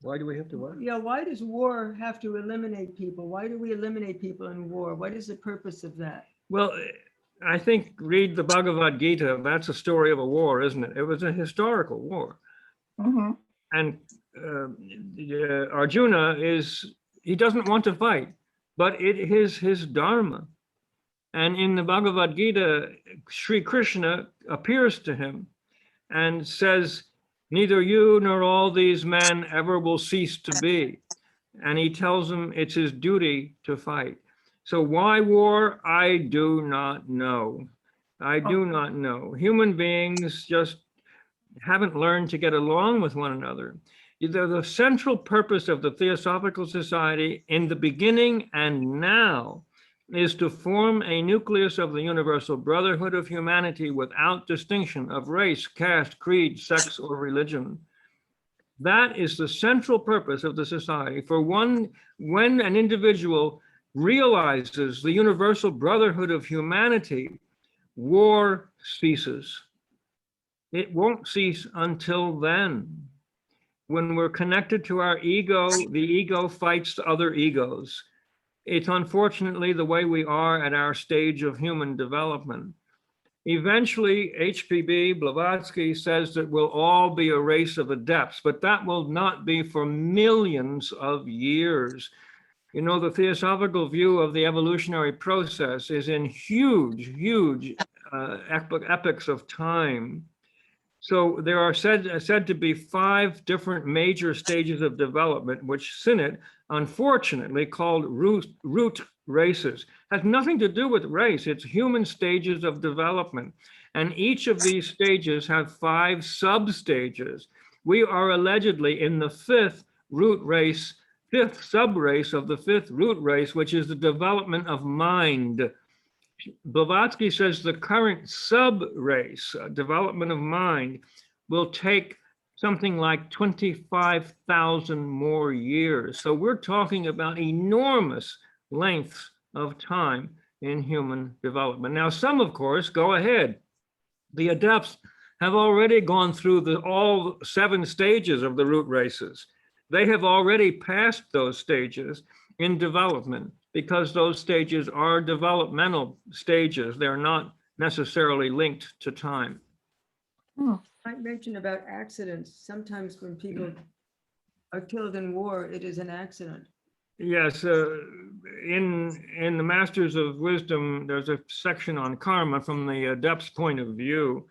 Why do we have to what? Yeah, why does war have to eliminate people? Why do we eliminate people in war? What is the purpose of that? Well, I think read the Bhagavad Gita. That's a story of a war, isn't it? It was a historical war. Mm-hmm. And Arjuna he doesn't want to fight, but it is his Dharma. And in the Bhagavad Gita, Sri Krishna appears to him and says, neither you nor all these men ever will cease to be. And he tells him it's his duty to fight. So why war? I do not know. I do not know. Human beings just haven't learned to get along with one another. The central purpose of the Theosophical Society in the beginning and now is to form a nucleus of the universal brotherhood of humanity without distinction of race, caste, creed, sex, or religion. That is the central purpose of the society. For when an individual realizes the universal brotherhood of humanity, war ceases. It won't cease until then. When we're connected to our ego, the ego fights other egos. It's unfortunately the way we are at our stage of human development. Eventually, HPB Blavatsky says that we'll all be a race of adepts, but that will not be for millions of years. You know, the theosophical view of the evolutionary process is in huge epochs of time. So there are said to be 5 different major stages of development, which Sinnett unfortunately called root races. Has nothing to do with race, it's human stages of development. And each of these stages have 5 sub-stages. We are allegedly in the 5th root race, 5th sub-race of the 5th root race, which is the development of mind. Blavatsky says the current sub-race, development of mind, will take something like 25,000 more years. So we're talking about enormous lengths of time in human development. Now, some, of course, go ahead. The adepts have already gone through all 7 stages of the root races. They have already passed those stages in development, because those stages are developmental stages. They're not necessarily linked to time. I mentioned about accidents. Sometimes when people are killed in war, it is an accident. Yes, in the Masters of Wisdom, there's a section on karma from the adept's point of view.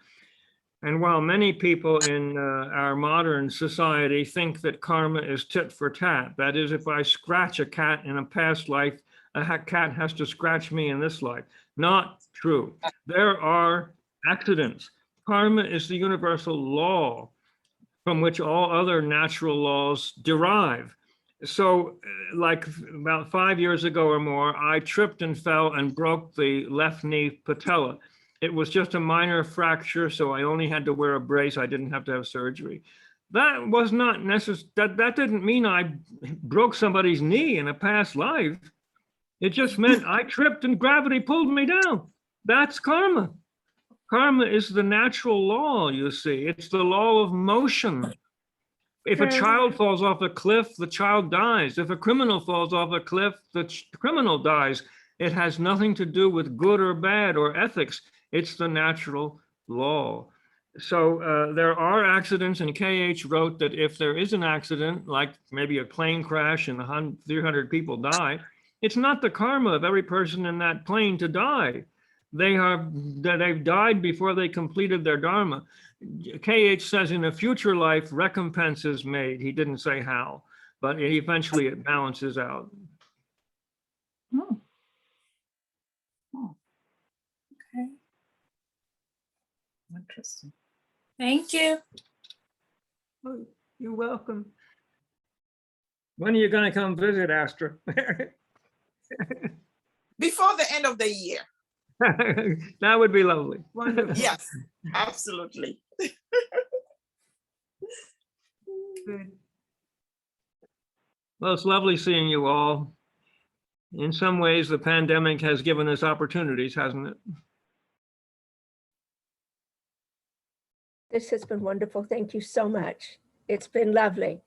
And while many people in our modern society think that karma is tit for tat, that is, if I scratch a cat in a past life, a cat has to scratch me in this life. Not true. There are accidents. Karma is the universal law from which all other natural laws derive. So like about 5 years ago or more, I tripped and fell and broke the left knee patella. It was just a minor fracture, so I only had to wear a brace. I didn't have to have surgery. That was not necessary. That didn't mean I broke somebody's knee in a past life. It just meant I tripped and gravity pulled me down. That's karma. Karma is the natural law, you see. It's the law of motion. If a child falls off a cliff, the child dies. If a criminal falls off a cliff, the criminal dies. It has nothing to do with good or bad or ethics. It's the natural law. So there are accidents, and KH wrote that if there is an accident, like maybe a plane crash and 300 people die, it's not the karma of every person in that plane to die. They've died before they completed their Dharma. KH says in a future life, recompense is made. He didn't say how, but eventually it balances out. Oh. Oh. Okay. Interesting. Thank you. Oh, you're welcome. When are you going to come visit, Astra? Before the end of the year. That would be lovely. Wonderful. Yes, absolutely. Good. Well, it's lovely seeing you all. In some ways, the pandemic has given us opportunities, hasn't it? This has been wonderful. Thank you so much. It's been lovely.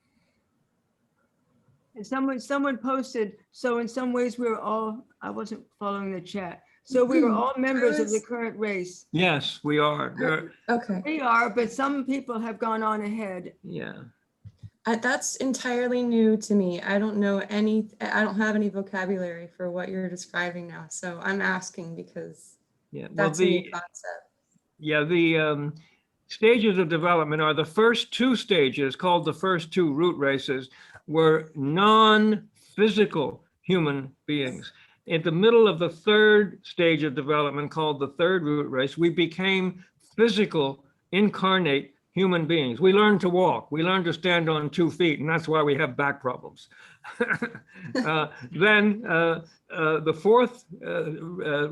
And someone posted, so in some ways we're all, I wasn't following the chat. So we were all members of the current race. Yes, we are. Okay. We are, but some people have gone on ahead. Yeah. That's entirely new to me. I don't know I don't have any vocabulary for what you're describing now. So I'm asking because that's a new concept. Yeah, the stages of development are the first 2 stages, called the first 2 root races, were non-physical human beings. At the middle of the 3rd stage of development, called the 3rd root race, we became physical, incarnate human beings. We learned to walk. We learned to stand on 2 feet, and that's why we have back problems. Then the 4th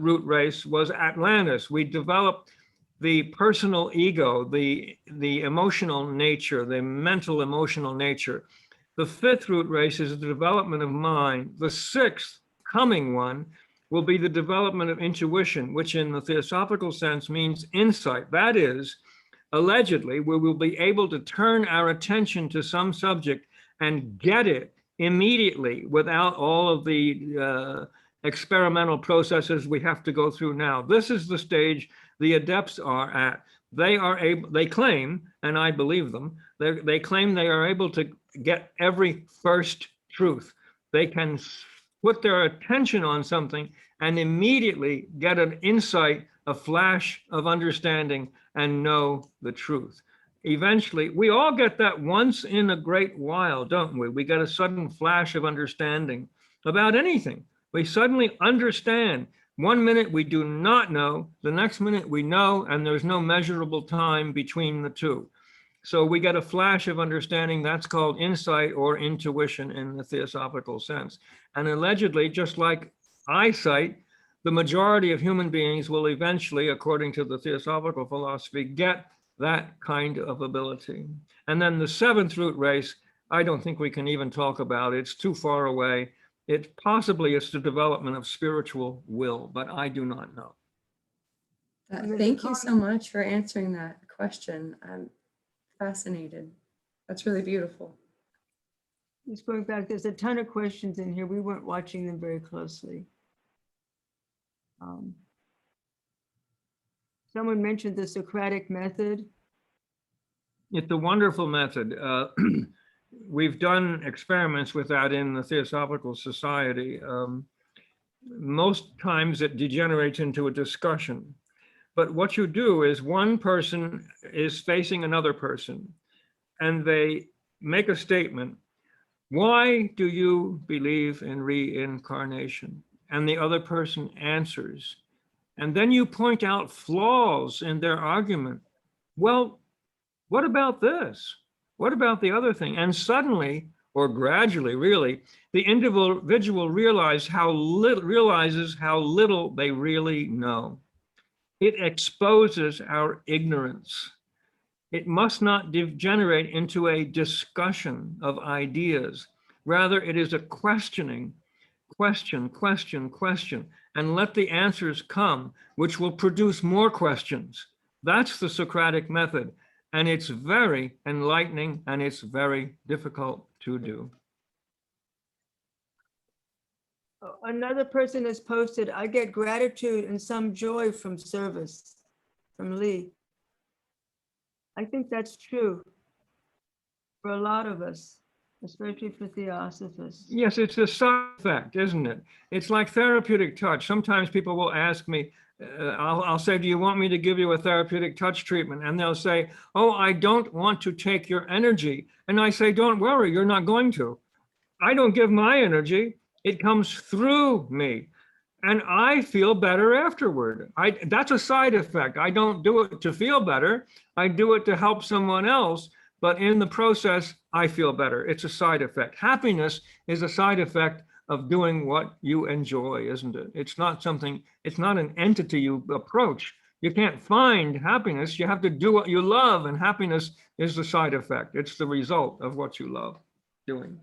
root race was Atlantis. We developed the personal ego, the emotional nature, the mental emotional nature. The 5th root race is the development of mind. The 6th coming one will be the development of intuition, which in the theosophical sense means insight. That is, allegedly, we will be able to turn our attention to some subject and get it immediately without all of the experimental processes we have to go through now. This is the stage the adepts are at. They are able, they claim, and I believe them, they claim they are able to get every first truth. They can put their attention on something and immediately get an insight, a flash of understanding, and know the truth. Eventually, we all get that once in a great while, don't we? We get a sudden flash of understanding about anything. We suddenly understand. 1 minute we do not know, the next minute we know, and there's no measurable time between the two. So we get a flash of understanding. That's called insight or intuition in the theosophical sense. And allegedly, just like eyesight, the majority of human beings will eventually, according to the theosophical philosophy, get that kind of ability. And then the seventh root race, I don't think we can even talk about. It's too far away. It possibly is the development of spiritual will, but I do not know. Thank you so much for answering that question. I'm fascinated. That's really beautiful. Just going back, there's a ton of questions in here. We weren't watching them very closely. Someone mentioned the Socratic method. It's a wonderful method. We've done experiments with that in the Theosophical Society. Most times it degenerates into a discussion. But what you do is one person is facing another person and they make a statement. Why do you believe in reincarnation? And the other person answers. And then you point out flaws in their argument. Well, what about this? What about the other thing? And suddenly, or gradually, really, the individual realizes how little they really know. It exposes our ignorance. It must not degenerate into a discussion of ideas. Rather, it is a questioning, question, and let the answers come, which will produce more questions. That's the Socratic method. And it's very enlightening and it's very difficult to do. Another person has posted, I get gratitude and some joy from service, from Lee. I think that's true for a lot of us, especially for Theosophists. Yes, it's a side effect, isn't it? It's like therapeutic touch. Sometimes people will ask me, I'll say, do you want me to give you a therapeutic touch treatment? And they'll say, oh, I don't want to take your energy. And I say, don't worry, you're not going to. I don't give my energy. It comes through me. And I feel better afterward. That's a side effect. I don't do it to feel better. I do it to help someone else. But in the process, I feel better. It's a side effect. Happiness is a side effect of doing what you enjoy, isn't it? It's not something, it's not an entity you approach. You can't find happiness. You have to do what you love, and happiness is the side effect. It's the result of what you love doing.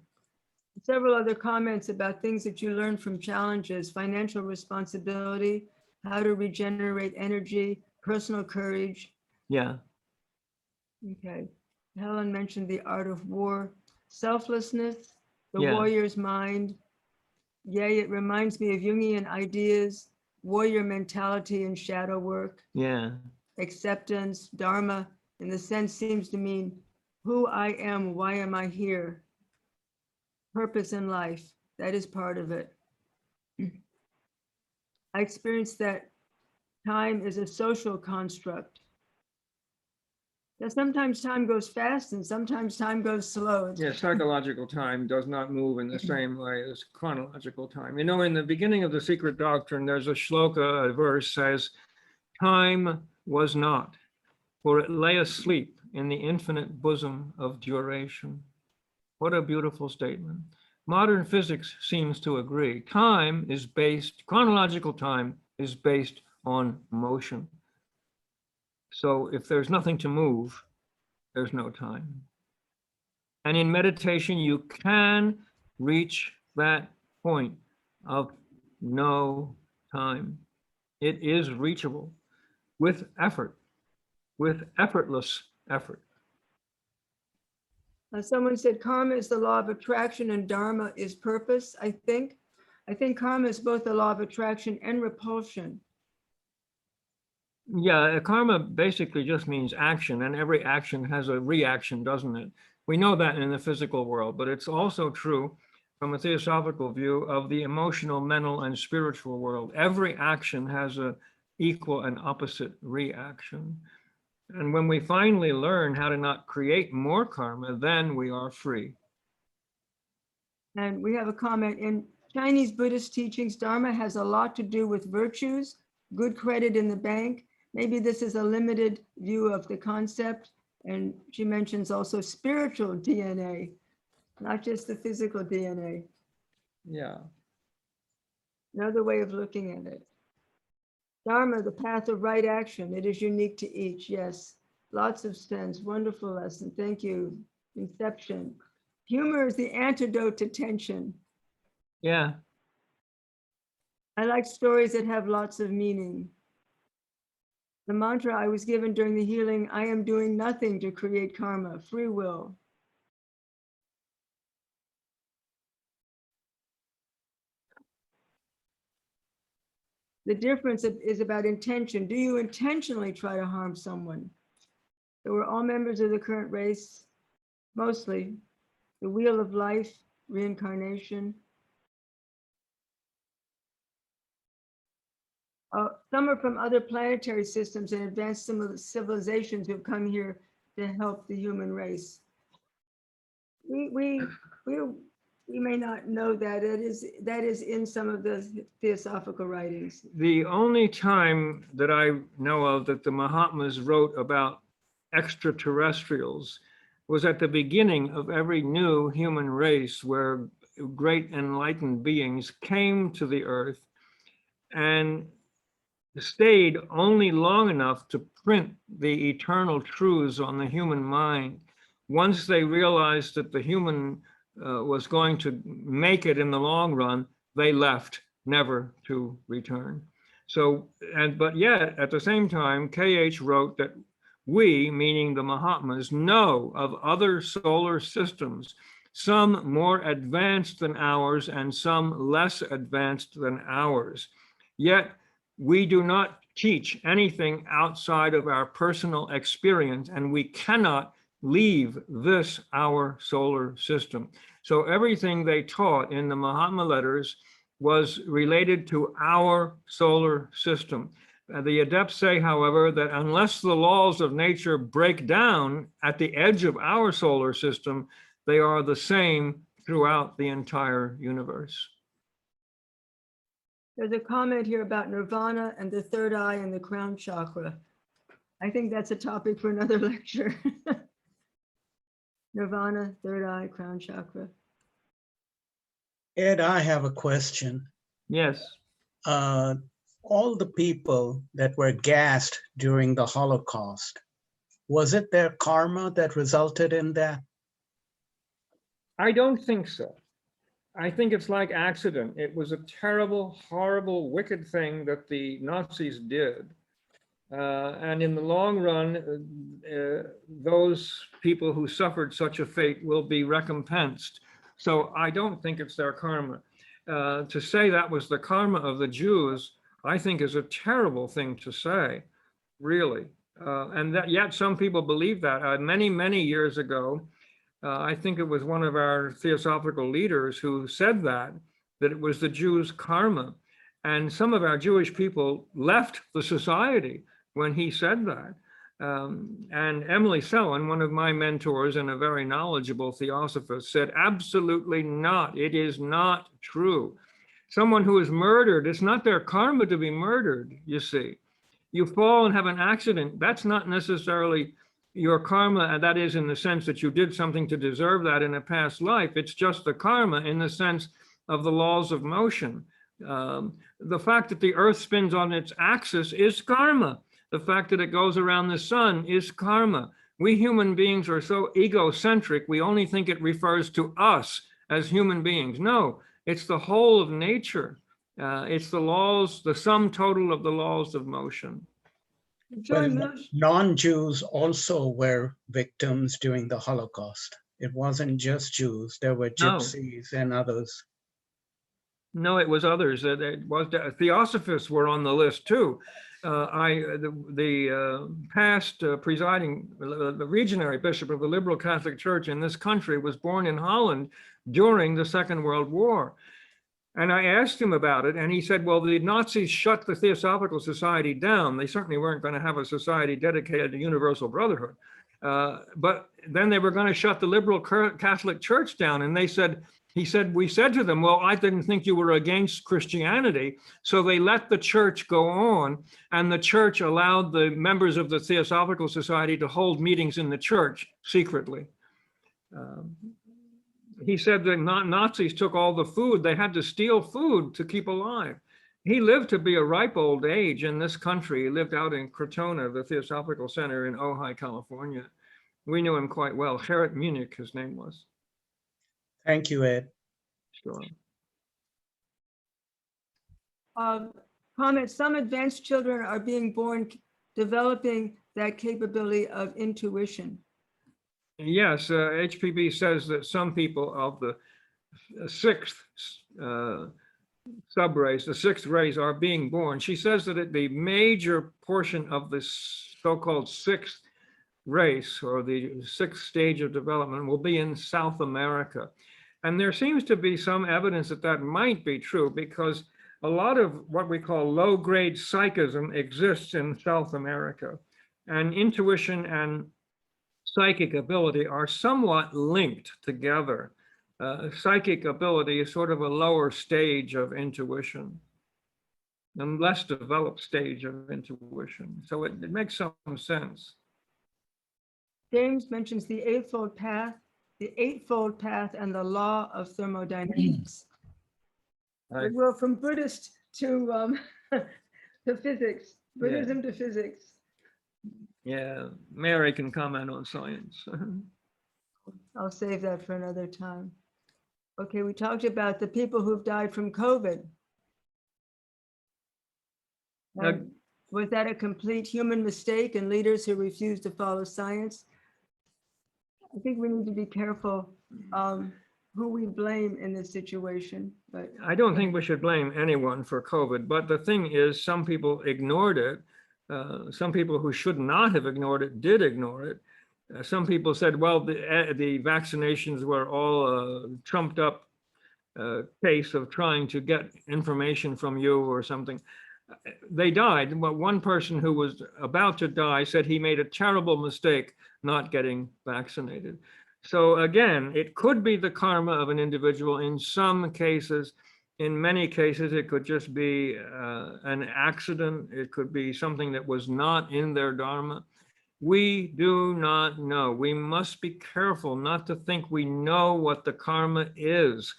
Several other comments about things that you learn from challenges: financial responsibility, how to regenerate energy, personal courage. Yeah. Okay. Helen mentioned the art of war, selflessness, the Yeah. warrior's mind. Yay, it reminds me of Jungian ideas, warrior mentality and shadow work. Yeah. Acceptance, Dharma, in the sense seems to mean who I am, why am I here? Purpose in life, that is part of it. I experienced that time is a social construct. That sometimes time goes fast and sometimes time goes slow. Yeah, psychological time does not move in the same way as chronological time. You know, in the beginning of the Secret Doctrine, there's a shloka, a verse says, time was not, for it lay asleep in the infinite bosom of duration. What a beautiful statement. Modern physics seems to agree. Time is based, chronological time is based on motion. So if there's nothing to move, there's no time. And in meditation, you can reach that point of no time. It is reachable with effort, with effortless effort. Someone said karma is the law of attraction and dharma is purpose. I think karma is both the law of attraction and repulsion. Yeah, karma basically just means action, and every action has a reaction, doesn't it? We know that in the physical world, but it's also true from a theosophical view of the emotional, mental, and spiritual world. Every action has an equal and opposite reaction. And when we finally learn how to not create more karma, then we are free. And we have a comment in Chinese Buddhist teachings, Dharma has a lot to do with virtues, good credit in the bank. Maybe this is a limited view of the concept. And she mentions also spiritual DNA, not just the physical DNA. Yeah. Another way of looking at it. Dharma, the path of right action. It is unique to each. Yes. Lots of sense. Wonderful lesson. Thank you. Inception. Humor is the antidote to tension. Yeah. I like stories that have lots of meaning. The mantra I was given during the healing, I am doing nothing to create karma, free will. The difference is about intention. Do you intentionally try to harm someone? So we're all members of the current race, mostly. The wheel of life, reincarnation. Some are from other planetary systems and advanced civilizations who have come here to help the human race. We may not know that. That is in some of the theosophical writings. The only time that I know of that the Mahatmas wrote about extraterrestrials was at the beginning of every new human race, where great enlightened beings came to the earth and stayed only long enough to print the eternal truths on the human mind. Once they realized that the human was going to make it in the long run, they left, never to return. So, but yet at the same time, KH wrote that we, meaning the Mahatmas, know of other solar systems, some more advanced than ours and some less advanced than ours. Yet we do not teach anything outside of our personal experience, and we cannot leave this, our solar system. So everything they taught in the Mahatma letters was related to our solar system. The adepts say, however, that unless the laws of nature break down at the edge of our solar system, they are the same throughout the entire universe. There's a comment here about nirvana and the third eye and the crown chakra. I think that's a topic for another lecture. Nirvana, third eye, crown chakra. Ed, I have a question. Yes. All the people that were gassed during the Holocaust, was it their karma that resulted in that? I don't think so. I think it's like accident. It was a terrible, horrible, wicked thing that the Nazis did. And in the long run, those people who suffered such a fate will be recompensed. So I don't think it's their karma. To say that was the karma of the Jews, I think is a terrible thing to say, really. And that yet some people believe that. Many, many years ago, I think it was one of our theosophical leaders who said that it was the Jews' karma. And some of our Jewish people left the society when he said that. And Emily Sellon, one of my mentors and a very knowledgeable theosophist, said, absolutely not. It is not true. Someone who is murdered, it's not their karma to be murdered, you see. You fall and have an accident, that's not necessarily your karma, and that is in the sense that you did something to deserve that in a past life. It's just the karma in the sense of the laws of motion. The fact that the earth spins on its axis is karma. The fact that it goes around the sun is karma. We human beings are so egocentric, we only think it refers to us as human beings. No, it's the whole of nature It's the laws, the sum total of the laws of motion. Well, non-Jews also were victims during the Holocaust. It wasn't just Jews. There were gypsies and others. No, it was others. It was Theosophists were on the list too. The past presiding, the regionary bishop of the liberal Catholic Church in this country was born in Holland during the Second World War. And I asked him about it, and he said, well, the Nazis shut the Theosophical Society down. They certainly weren't going to have a society dedicated to universal brotherhood. But then they were going to shut the liberal Catholic Church down. And he said, we said to them, well, I didn't think you were against Christianity. So they let the church go on, and the church allowed the members of the Theosophical Society to hold meetings in the church secretly. He said that Nazis took all the food. They had to steal food to keep alive. He lived to be a ripe old age in this country. He lived out in Crotona, the Theosophical Center in Ojai, California. We knew him quite well. Gerrit Munich, his name was. Thank you, Ed. Sure. Comment, some advanced children are being born developing that capability of intuition. Yes, HPB says that some people of the sixth subrace, the sixth race, are being born. She says that the major portion of this so-called sixth race, or the sixth stage of development, will be in South America. And there seems to be some evidence that that might be true, because a lot of what we call low-grade psychism exists in South America. And intuition and psychic ability are somewhat linked together. Psychic ability is sort of a lower stage of intuition, a less developed stage of intuition. So it makes some sense. James mentions the eightfold path and the law of thermodynamics. Well, from Buddhist to physics, Buddhism to physics. Yeah, Mary can comment on science. I'll save that for another time. Okay, we talked about the people who've died from COVID. Was that a complete human mistake and leaders who refuse to follow science? I think we need to be careful who we blame in this situation. But I don't think we should blame anyone for COVID, but the thing is, some people ignored it. Some people who should not have ignored it did ignore it. Some people said, well, the vaccinations were all a trumped up case of trying to get information from you or something. They died. But one person who was about to die said he made a terrible mistake not getting vaccinated. So again, it could be the karma of an individual in some cases. In many cases, it could just be an accident. It could be something that was not in their Dharma. We do not know. We must be careful not to think we know what the karma is.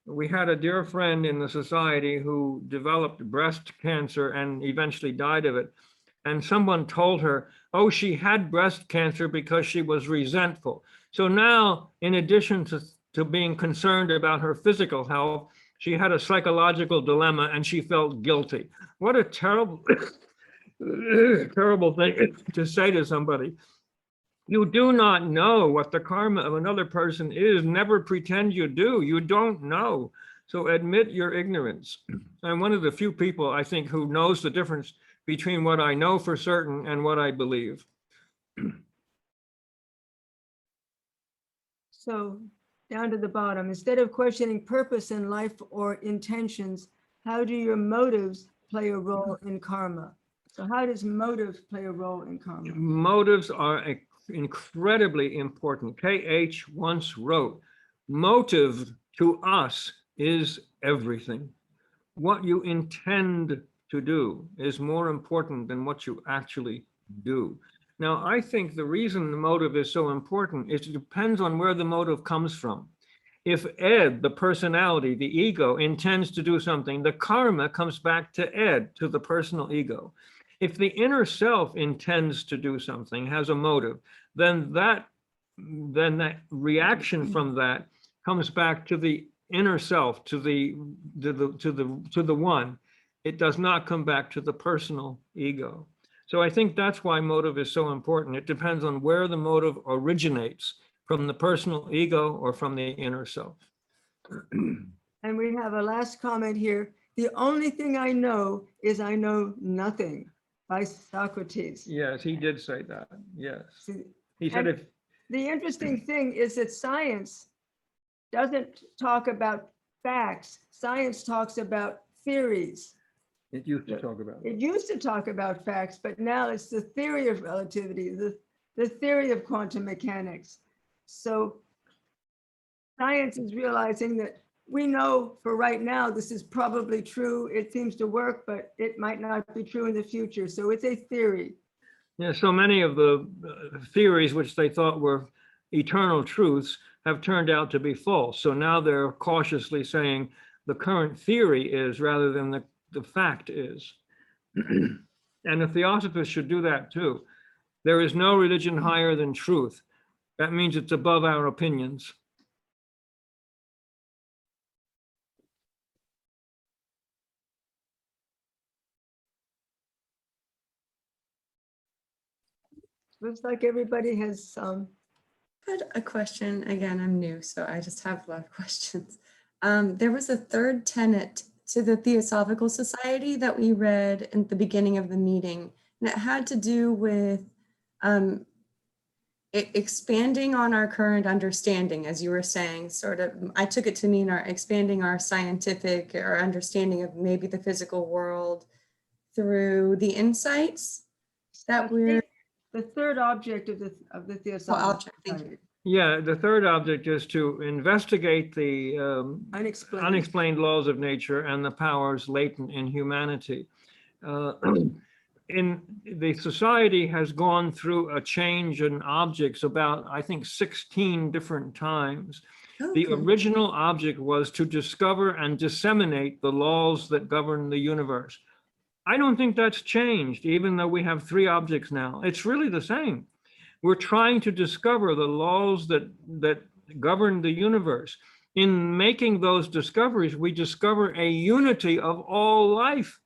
We had a dear friend in the society who developed breast cancer and eventually died of it. And someone told her, oh, she had breast cancer because she was resentful. So now, in addition to being concerned about her physical health, she had a psychological dilemma and she felt guilty. What a terrible, terrible thing to say to somebody. You do not know what the karma of another person is. Never pretend you do. You don't know. So admit your ignorance. I'm one of the few people, I think, who knows the difference between what I know for certain and what I believe. So down to the bottom, instead of questioning purpose in life or intentions, how do your motives play a role in karma? So how does motive play a role in karma? Motives are incredibly important. K.H. once wrote, motive to us is everything. What you intend to do is more important than what you actually do. Now, I think the reason the motive is so important is it depends on where the motive comes from. If Ed, the personality, the ego, intends to do something, the karma comes back to Ed, to the personal ego. If the inner self intends to do something, has a motive, then that reaction from that comes back to the inner self, to the one. It does not come back to the personal ego. So I think that's why motive is so important. It depends on where the motive originates, from the personal ego or from the inner self. And we have a last comment here. The only thing I know is I know nothing, by Socrates. Yes, he did say that. Yes. He And said if the interesting thing is that science doesn't talk about facts. Science talks about theories. it used to talk about it. It used to talk about facts, but now it's the theory of relativity, the theory of quantum mechanics. So science is realizing that we know for right now, this is probably true. It seems to work, but it might not be true in the future. So it's a theory. Yeah, so many of the theories which they thought were eternal truths have turned out to be false. So now they're cautiously saying the current theory is rather than the fact is. And the Theosophists should do that too. There is no religion higher than truth. That means it's above our opinions. Looks like everybody has I had a question. Again, I'm new, so I just have a lot of questions. There was a third tenet to the Theosophical Society that we read in the beginning of the meeting, and it had to do with expanding on our current understanding, as you were saying, sort of, I took it to mean expanding our scientific or understanding of maybe the physical world through the insights that we're... The third object of the Theosophical Society. Yeah, the third object is to investigate the unexplained laws of nature and the powers latent in humanity. In the society has gone through a change in objects about, I think, 16 different times. The original object was to discover and disseminate the laws that govern the universe. I don't think that's changed, even though we have 3 objects now. It's really the same. We're trying to discover the laws that govern the universe. In making those discoveries, we discover a unity of all life.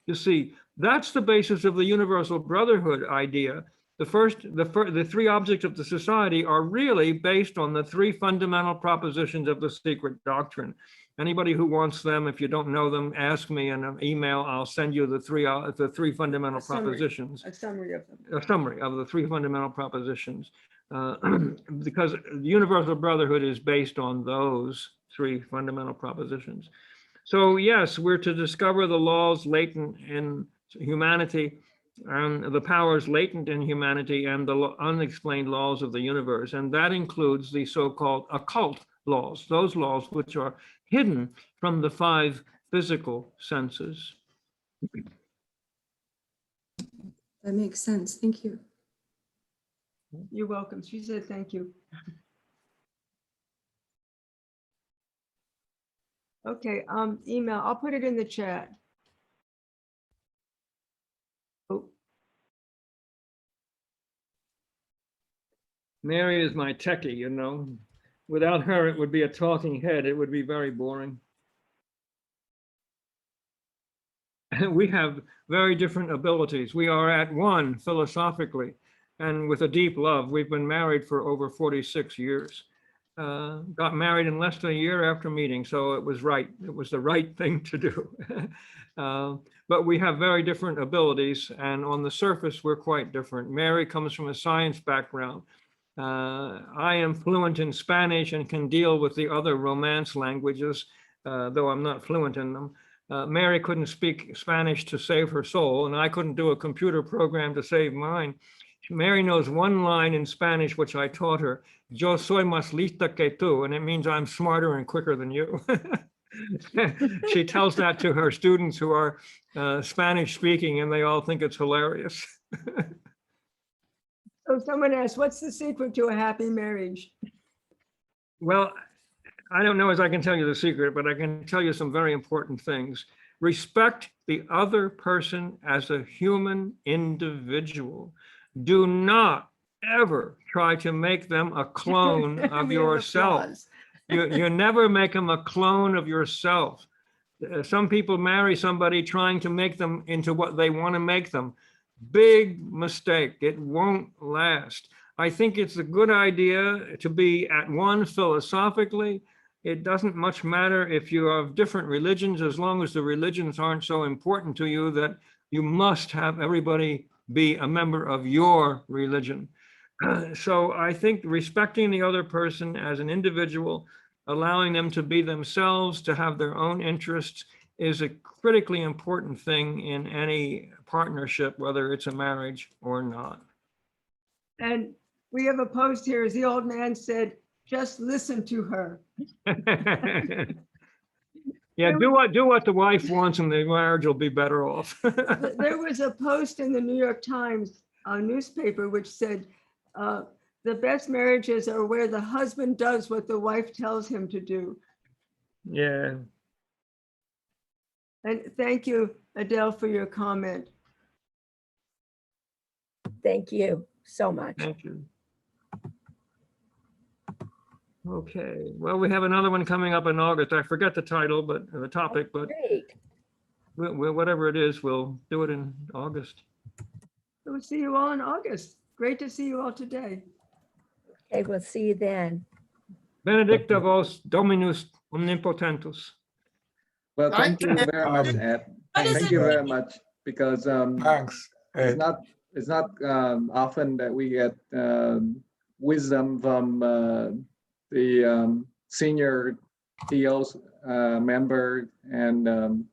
You see, that's the basis of the universal brotherhood idea. The 3 objects of the society are really based on the 3 fundamental propositions of the secret doctrine. Anybody who wants them, if you don't know them, ask me in an email. I'll send you the 3 fundamental propositions. A summary of them. A summary of the 3 fundamental propositions, because the universal brotherhood is based on those 3 fundamental propositions. So yes, we're to discover the laws latent in humanity and the powers latent in humanity and the unexplained laws of the universe. And that includes the so-called occult laws, those laws which are hidden from the 5 physical senses. That makes sense. Thank you. You're welcome. She said thank you. Okay, email. I'll put it in the chat. Oh. Mary is my techie, you know. Without her, it would be a talking head. It would be very boring. We have very different abilities. We are at one philosophically and with a deep love. We've been married for over 46 years. Got married in less than a year after meeting, so it was right. It was the right thing to do. But we have very different abilities, and on the surface, we're quite different. Mary comes from a science background. I am fluent in Spanish and can deal with the other Romance languages, though I'm not fluent in them. Mary couldn't speak Spanish to save her soul, and I couldn't do a computer program to save mine. Mary knows one line in Spanish, which I taught her, "Yo soy más lista que tú," and it means I'm smarter and quicker than you. She tells that to her students who are Spanish speaking, and they all think it's hilarious. So someone asked, what's the secret to a happy marriage? Well, I don't know as I can tell you the secret, but I can tell you some very important things. Respect the other person as a human individual. Do not ever try to make them a clone of yourself. You never make them a clone of yourself. Some people marry somebody trying to make them into what they want to make them. Big mistake. It won't last. I think it's a good idea to be at one philosophically. It doesn't much matter if you have different religions, as long as the religions aren't so important to you that you must have everybody be a member of your religion. So I think respecting the other person as an individual, allowing them to be themselves, to have their own interests, is a critically important thing in any partnership, whether it's a marriage or not. And we have a post here, as the old man said, just listen to her. Yeah, do what the wife wants and the marriage will be better off. There was a post in the New York Times newspaper which said, the best marriages are where the husband does what the wife tells him to do. Yeah. And thank you, Adele, for your comment. Thank you so much. Thank you. Okay, well, we have another one coming up in August. I forget the title, but the topic, but whatever it is, we'll do it in August. We'll see you all in August. Great to see you all today. Okay, we'll see you then. Benedicta vos Dominus omnipotentus. Well, thank you very much, Ed. Thank you very much, because Thanks. it's not often that we get wisdom from the senior TOs member, and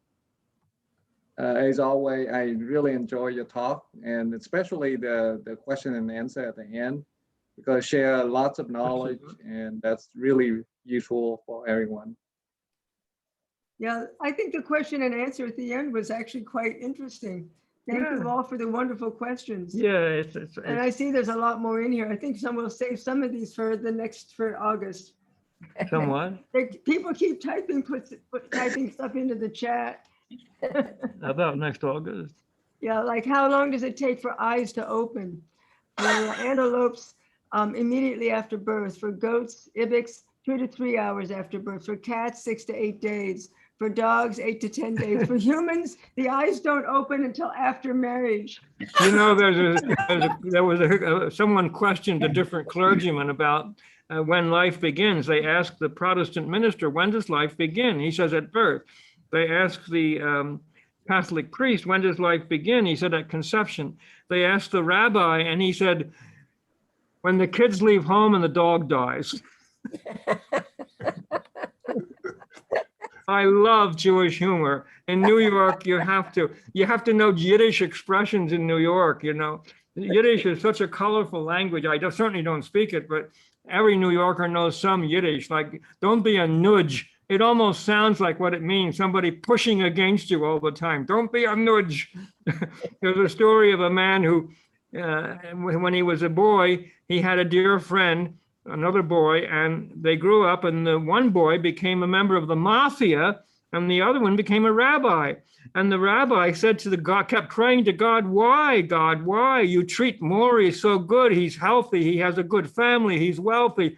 as always, I really enjoy your talk, and especially the question and answer at the end, because share lots of knowledge, and that's really useful for everyone. Yeah, I think the question and answer at the end was actually quite interesting. Thank you all for the wonderful questions. Yeah, and I see there's a lot more in here. I think we'll save some of these for August. Somewhat. People keep typing stuff into the chat. About next August. Yeah, like how long does it take for eyes to open? For antelopes, immediately after birth. For goats, ibex, 2 to 3 hours after birth. For cats, 6 to 8 days. For dogs, 8 to 10 days. For humans, the eyes don't open until after marriage. You know, there was someone questioned a different clergyman about when life begins. They asked the Protestant minister, when does life begin? He says at birth. They asked the Catholic priest, when does life begin? He said at conception. They asked the rabbi, and he said, when the kids leave home and the dog dies. I love Jewish humor. In New York, you have to know Yiddish expressions in New York. You know, Yiddish is such a colorful language. I certainly don't speak it, but every New Yorker knows some Yiddish. Like, don't be a nudge. It almost sounds like what it means, somebody pushing against you all the time. Don't be a nudge. There's a story of a man who, when he was a boy, he had a dear friend, another boy, and they grew up, and the one boy became a member of the mafia, and the other one became a rabbi. And the rabbi said to the God, kept praying to God, why, God, why? You treat Maury so good. He's healthy. He has a good family. He's wealthy.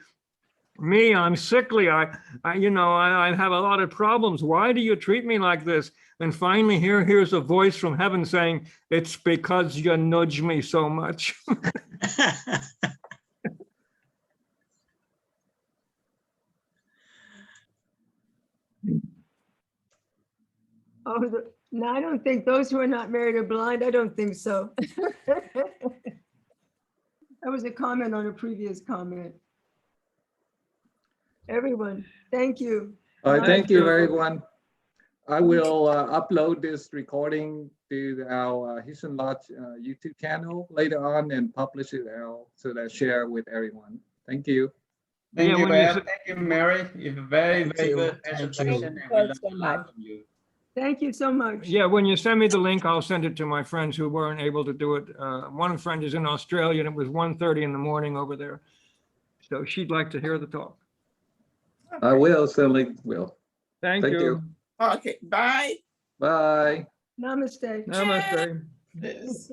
Me, I'm sickly. I have a lot of problems. Why do you treat me like this? And finally, here's a voice from heaven saying, it's because you nudge me so much. No, I don't think those who are not married are blind. I don't think so. That was a comment on a previous comment. Everyone, thank you. All right, thank you, everyone. I will upload this recording to our Houston Lodge YouTube channel later on and publish it out so that share with everyone. Thank you. Thank you, Ed. Thank you, Mary. It's very good presentation. And we learned a lot from you. Thank you so much. Yeah, when you send me the link, I'll send it to my friends who weren't able to do it. One friend is in Australia, and it was 1:30 in the morning over there. So she'd like to hear the talk. I will, certainly will. Thank you. Okay, bye. Bye. Namaste. Namaste. Yes.